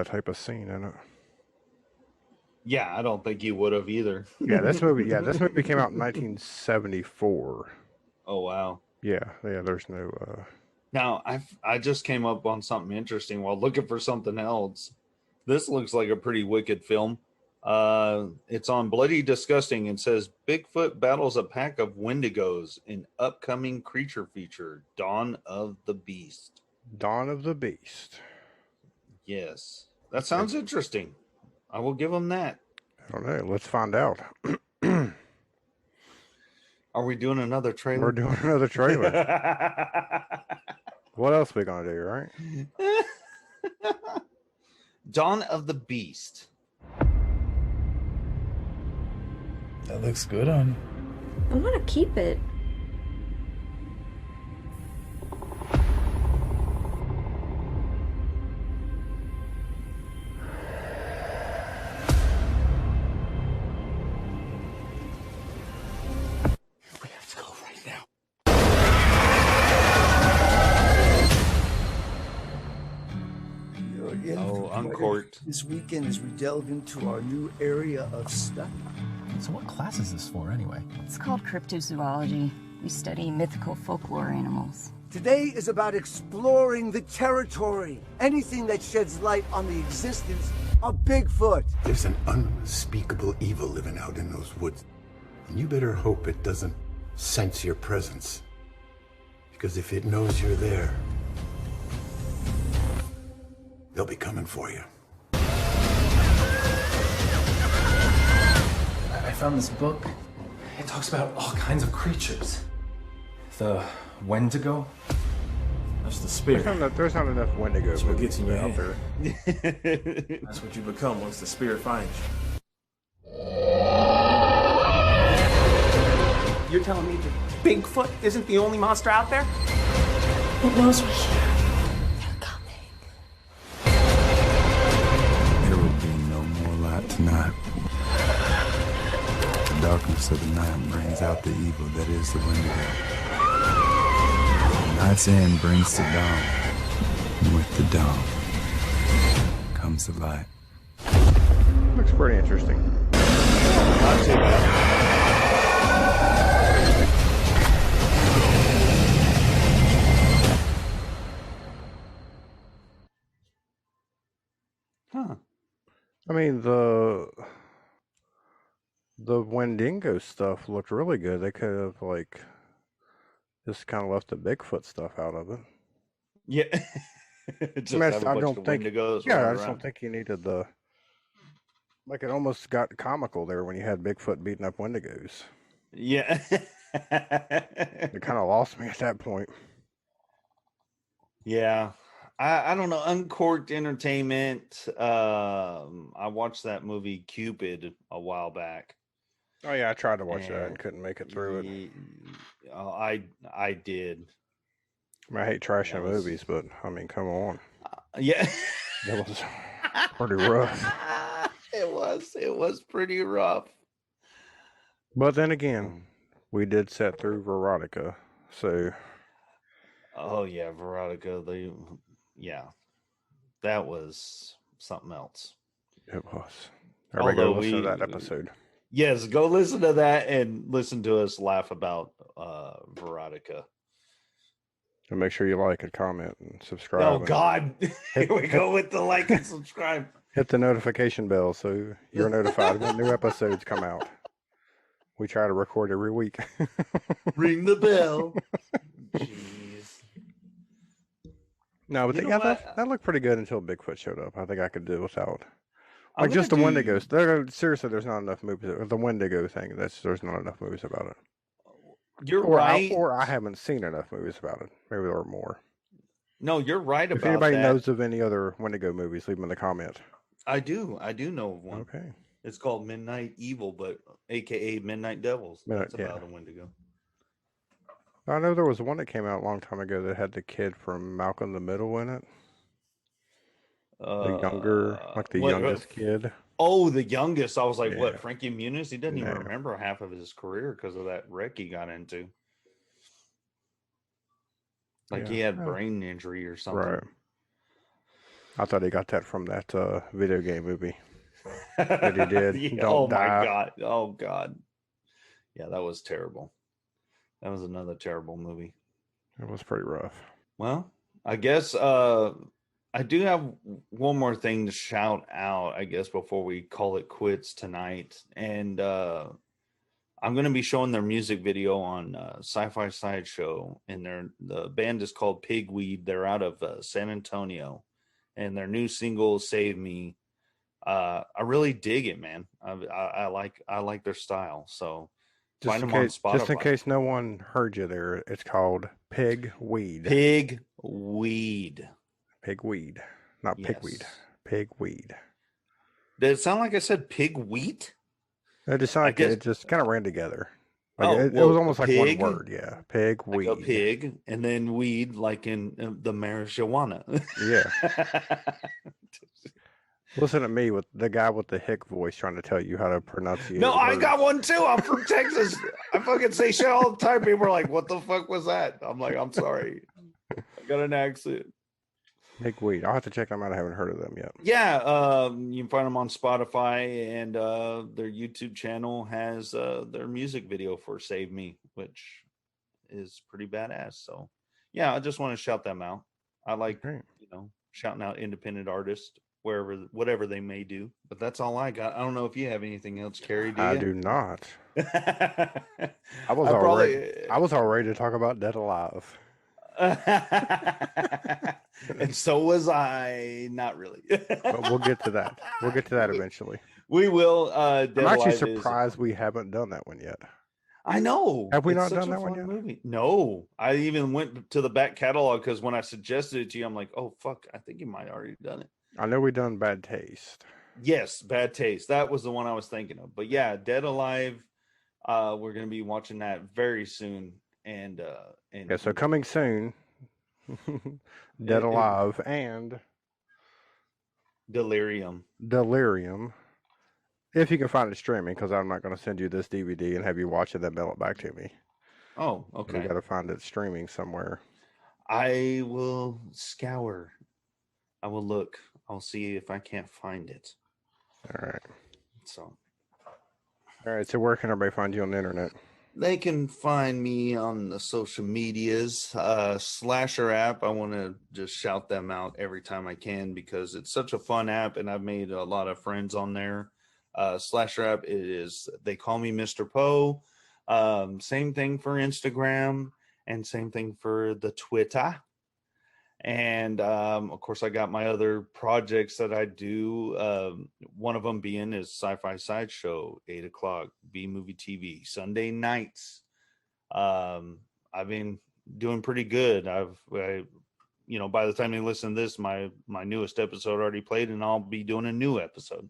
type of scene in it. Yeah, I don't think you would have either. This movie came out in 1974. Oh wow. Yeah. There's no. Now I just came up on something interesting while looking for something else. This looks like a pretty wicked film. It's on Bloody Disgusting and says Bigfoot battles a pack of Wendigos in upcoming creature feature, Dawn of the Beast. Dawn of the Beast. Yes, that sounds interesting. I will give them that. I don't know. Let's find out. Are we doing another trailer? We're doing another trailer. What else are we gonna do, right? Dawn of the Beast. That looks good on you. I want to keep it. We have to go right now. Oh, uncorked. This weekend as we delve into our new area of study. So what class is this for, anyway? It's called cryptozoology. We study mythical folklore animals. Today is about exploring the territory. Anything that sheds light on the existence of Bigfoot. There's an unspeakable evil living out in those woods. And you better hope it doesn't sense your presence. Because if it knows you're there, they'll be coming for you. I found this book. It talks about all kinds of creatures. The Wendigo. That's the spirit. There's not enough Wendigo That's what gets in your out head. there. That's what you become once the spirit finds you. You're telling me that Bigfoot isn't the only monster out there? It knows we're here. They're coming. There will be no more light tonight. The darkness of the night brings out the evil that is the Wendigo. Night's end brings the dawn, and with the dawn comes the light. Looks pretty interesting. Not too bad. Huh. I mean, the Wendigo stuff looked really good. They could have like just kind of left the Bigfoot stuff out of it. Yeah. Just have a bunch of Wendigos Yeah, I running just around. don't think you needed the. Like it almost got comical there when you had Bigfoot beating up Wendigos. Yeah. It kind of lost me at that point. Yeah. I don't know. Uncorked Entertainment. I watched that movie Cupid a while back. Oh yeah, I tried to watch that and couldn't make it through it. I did. I mean, I hate trashing movies, but I mean, come on. Yeah. That was pretty rough. It was pretty rough. But then again, we did sit through Veronica, so. Oh yeah, Veronica. That was something else. It was. Everybody go Although listen to that episode. Yes, go listen to that and listen to us laugh about Veronica. And make sure you like and comment and subscribe. Oh and God, here we go with the like and subscribe. Hit the notification bell so you're notified when new episodes come out. We try to record every week. Ring the bell. Jeez. No, but that looked pretty good until Bigfoot showed up. I think I could do without. Like just the Wendigos. Seriously, there's not enough movies. The Wendigo thing. There's not enough movies about it. You're right. Or I haven't seen enough movies about it. Maybe there are more. No, you're right about that. If anybody that. knows of any other Wendigo movies, leave them in the comment. I do know of one. Okay. It's called Midnight Evil, but AKA Midnight Devils. That's about a Wendigo. I know there was one that came out a long time ago that had the kid from Malcolm in the Middle in it. The youngest kid. Oh, the youngest. I was like, what, Frankie Muniz? He doesn't even remember half of his career because of that wreck he got into. Like he had brain injury or something. Right. I thought he got that from that video game movie that he did. Yeah, Don't Die. My God. Oh, God. Yeah, that was terrible. That was another terrible movie. It was pretty rough. Well, I guess I do have one more thing to shout out, I guess, before we call it quits tonight. And I'm going to be showing their music video on Sci-Fi Sideshow. And the band is called Pigweed. They're out of San Antonio. And their new single, Save Me. I really dig it, man. I like their style. So find them on Spotify. Just in case no one heard you there, it's called Pigweed. Pigweed. Pigweed, not pigweed. Pigweed. Did it sound like I said pig wheat? It just sounded like it just kind of ran together. Like it was almost like one word. Yeah, pigweed. Like a pig, and then weed, like in the marijuana. Yeah. Listen to me with the guy with the hick voice trying to tell you how to pronunciate. No, I got one too. I'm from Texas. I fucking say shit all the time. People are like, "What the fuck was that?" I'm like, "I'm sorry. I got an accent." Pigweed. I'll have to check them out. I haven't heard of them yet. Yeah, you can find them on Spotify, and their YouTube channel has their music video for "Save Me," which is pretty badass. So yeah, I just want to shout them out. I like Great. shouting out independent artists whatever they may do. But that's all I got. I don't know if you have anything else, Carrie. Do you? I do not. I I was all ready to talk about Dead Alive. And so was I. Not really. But we'll get to that. We'll get to that eventually. We will. I'm actually surprised we haven't done that one yet. I know. Have we not It's such done a that one fun yet? movie. No, I even went to the back catalog because when I suggested it to you, I'm like, oh fuck, I think you might have already done it. I know we done Bad Taste. Yes, Bad Taste. That was the one I was thinking of. But yeah, Dead Alive. We're gonna be watching that very soon. And Yeah, so coming soon, Dead Alive and Delirium. If you can find it streaming, because I'm not going to send you this DVD and have you watch it, then mail it back to me. Oh, okay. We got to find it streaming somewhere. I will scour. I will look. I'll see if I can't find it. All right. So where can everybody find you on the internet? they can find me on the social medias. Slasher app, I want to just shout them out every time I can because it's such a fun app and I've made a lot of friends on there. Slasher app, they call me Mr. Poe. Same thing for Instagram and same thing for the Twitter. And of course, I got my other projects that I do. One of them being is Sci-Fi Sideshow, 8 o'clock, B Movie TV, Sunday nights. I've been doing pretty good. by the time you listen to this, my newest episode already played, and I'll be doing a new episode.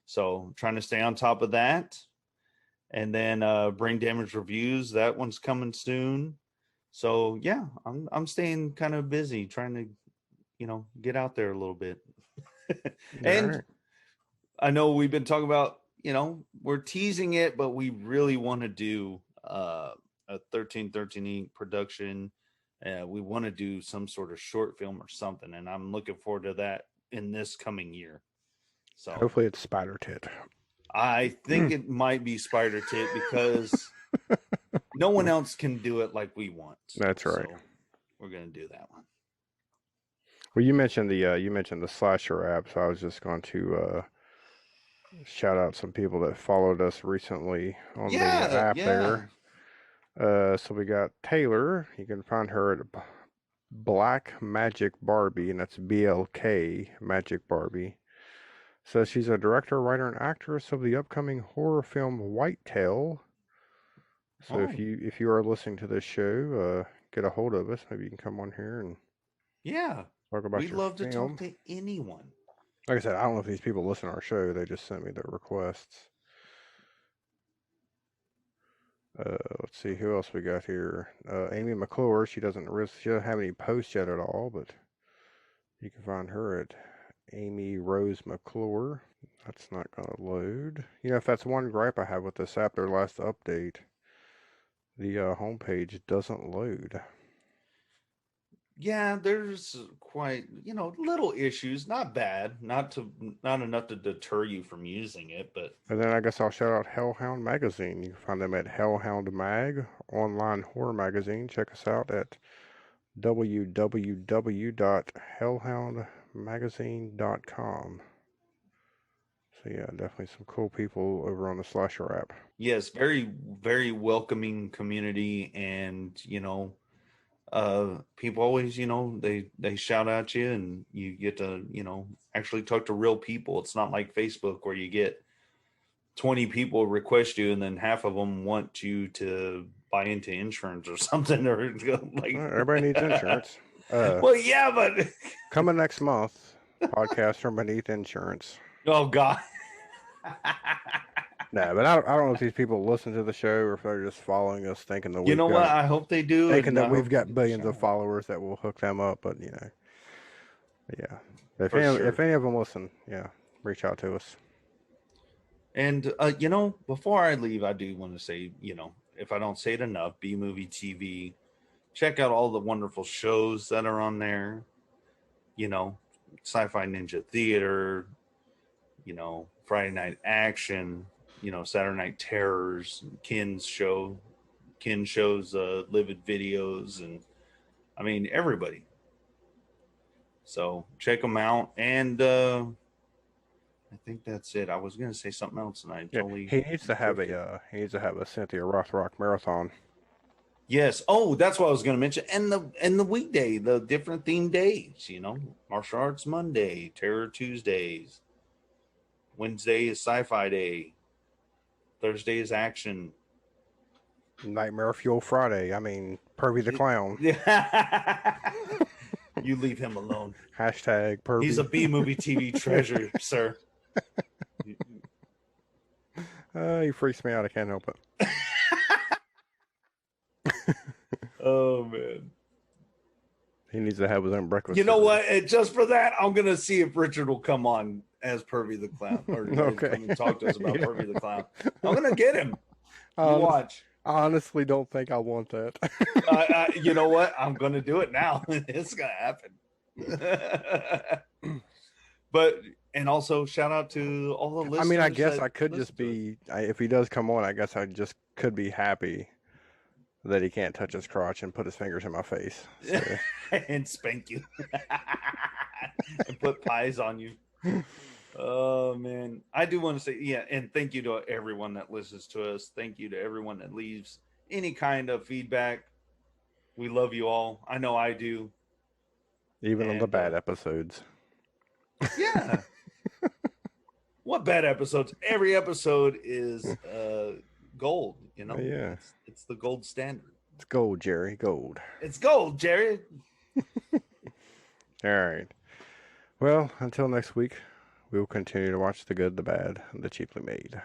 So trying to stay on top of that. And then Brain Damage Reviews, that one's coming soon. So yeah, I'm staying kind of busy trying to, get out there a little bit. And right. I know we've been talking about, we're teasing it, but we really want to do a 1313 Inc. production. We want to do some sort of short film or something, and I'm looking forward to that in this coming year. So hopefully it's Spider Tit. I think it might be Spider Tit because no one else can do it like we want. That's right. So we're gonna do that one. Well, you mentioned the Slasher app, so I was just going to shout out some people that followed us recently on the app there. So we got Taylor. You can find her at Black Magic Barbie, and that's BLK Magic Barbie. So she's a director, writer, and actress of the upcoming horror film Whitetail. So if you are listening to this show, get a hold of us. Maybe you can come on here and talk about we'd your love film. to talk to anyone. Like I said, I don't know if these people listen to our show. They just sent me their requests. Let's see who else we got here. Amy McClure. She doesn't have any posts yet at all, but you can find her at Amy Rose McClure. That's not going to load. If that's one gripe I have with this app, their last update, the homepage doesn't load. Yeah, there's quite, little issues. Not bad. Not enough to deter you from using it, but. And then I guess I'll shout out Hellhound Magazine. You can find them at Hellhound Mag, online horror magazine. Check us out at www.hellhoundmagazine.com. So yeah, definitely some cool people over on the Slasher app. Yes, very, very welcoming community, and people always, they shout at you, and you get to, actually talk to real people. It's not like Facebook where you get 20 people request you, and then half of them want you to buy into insurance or something, or like everybody needs insurance. Well, yeah, but coming next month, podcast from Beneath Insurance. Oh God. No, but I don't know if these people listen to the show or if they're just following us, thinking that what? I hope they do. Thinking that we've got billions of followers that will hook them up, but yeah. If any of them listen, reach out to us. And before I leave, I do want to say, if I don't say it enough, B Movie TV, check out all the wonderful shows that are on there. Sci-Fi Ninja Theater, Friday Night Action, Saturday Night Terrors, Ken's show, Ken shows Livid videos, and I mean everybody. So check them out, and I think that's it. I was gonna say something else, and I totally. He needs to have a Cynthia Rothrock marathon. Yes. Oh, that's what I was going to mention. And the weekday, the different themed days. You know, martial arts Monday, terror Tuesdays. Wednesday is sci-fi day. Thursday is action. Nightmare Fuel Friday. I mean, Pervy the Clown. Yeah. You leave him alone. Hashtag Pervy. He's a B-movie TV treasure, sir. He freaks me out. I can't help it. Oh man, he needs to have his own breakfast. You know what? And just for that, I'm gonna see if Richard will come on as Pervy the Clown, or come and talk to us about Pervy the Clown. I'm gonna get him. You watch. I honestly don't think I want that. You know what? I'm gonna do it now. It's gonna happen. But and also shout out to all the listeners. I mean, I guess I could just be if he does come on. I guess I just could be happy that he can't touch his crotch and put his fingers in my face. So. And spank you. And put pies on you. Oh, man. I do want to say, yeah, and thank you to everyone that listens to us. Thank you to everyone that leaves any kind of feedback. We love you all. I know I do. Even on the bad episodes. Yeah. What bad episodes? Every episode is gold, you know? Yeah. It's the gold standard. It's gold, Jerry. Gold. It's gold, Jerry. All right. Well, until next week, we will continue to watch the good, the bad, and the cheaply made.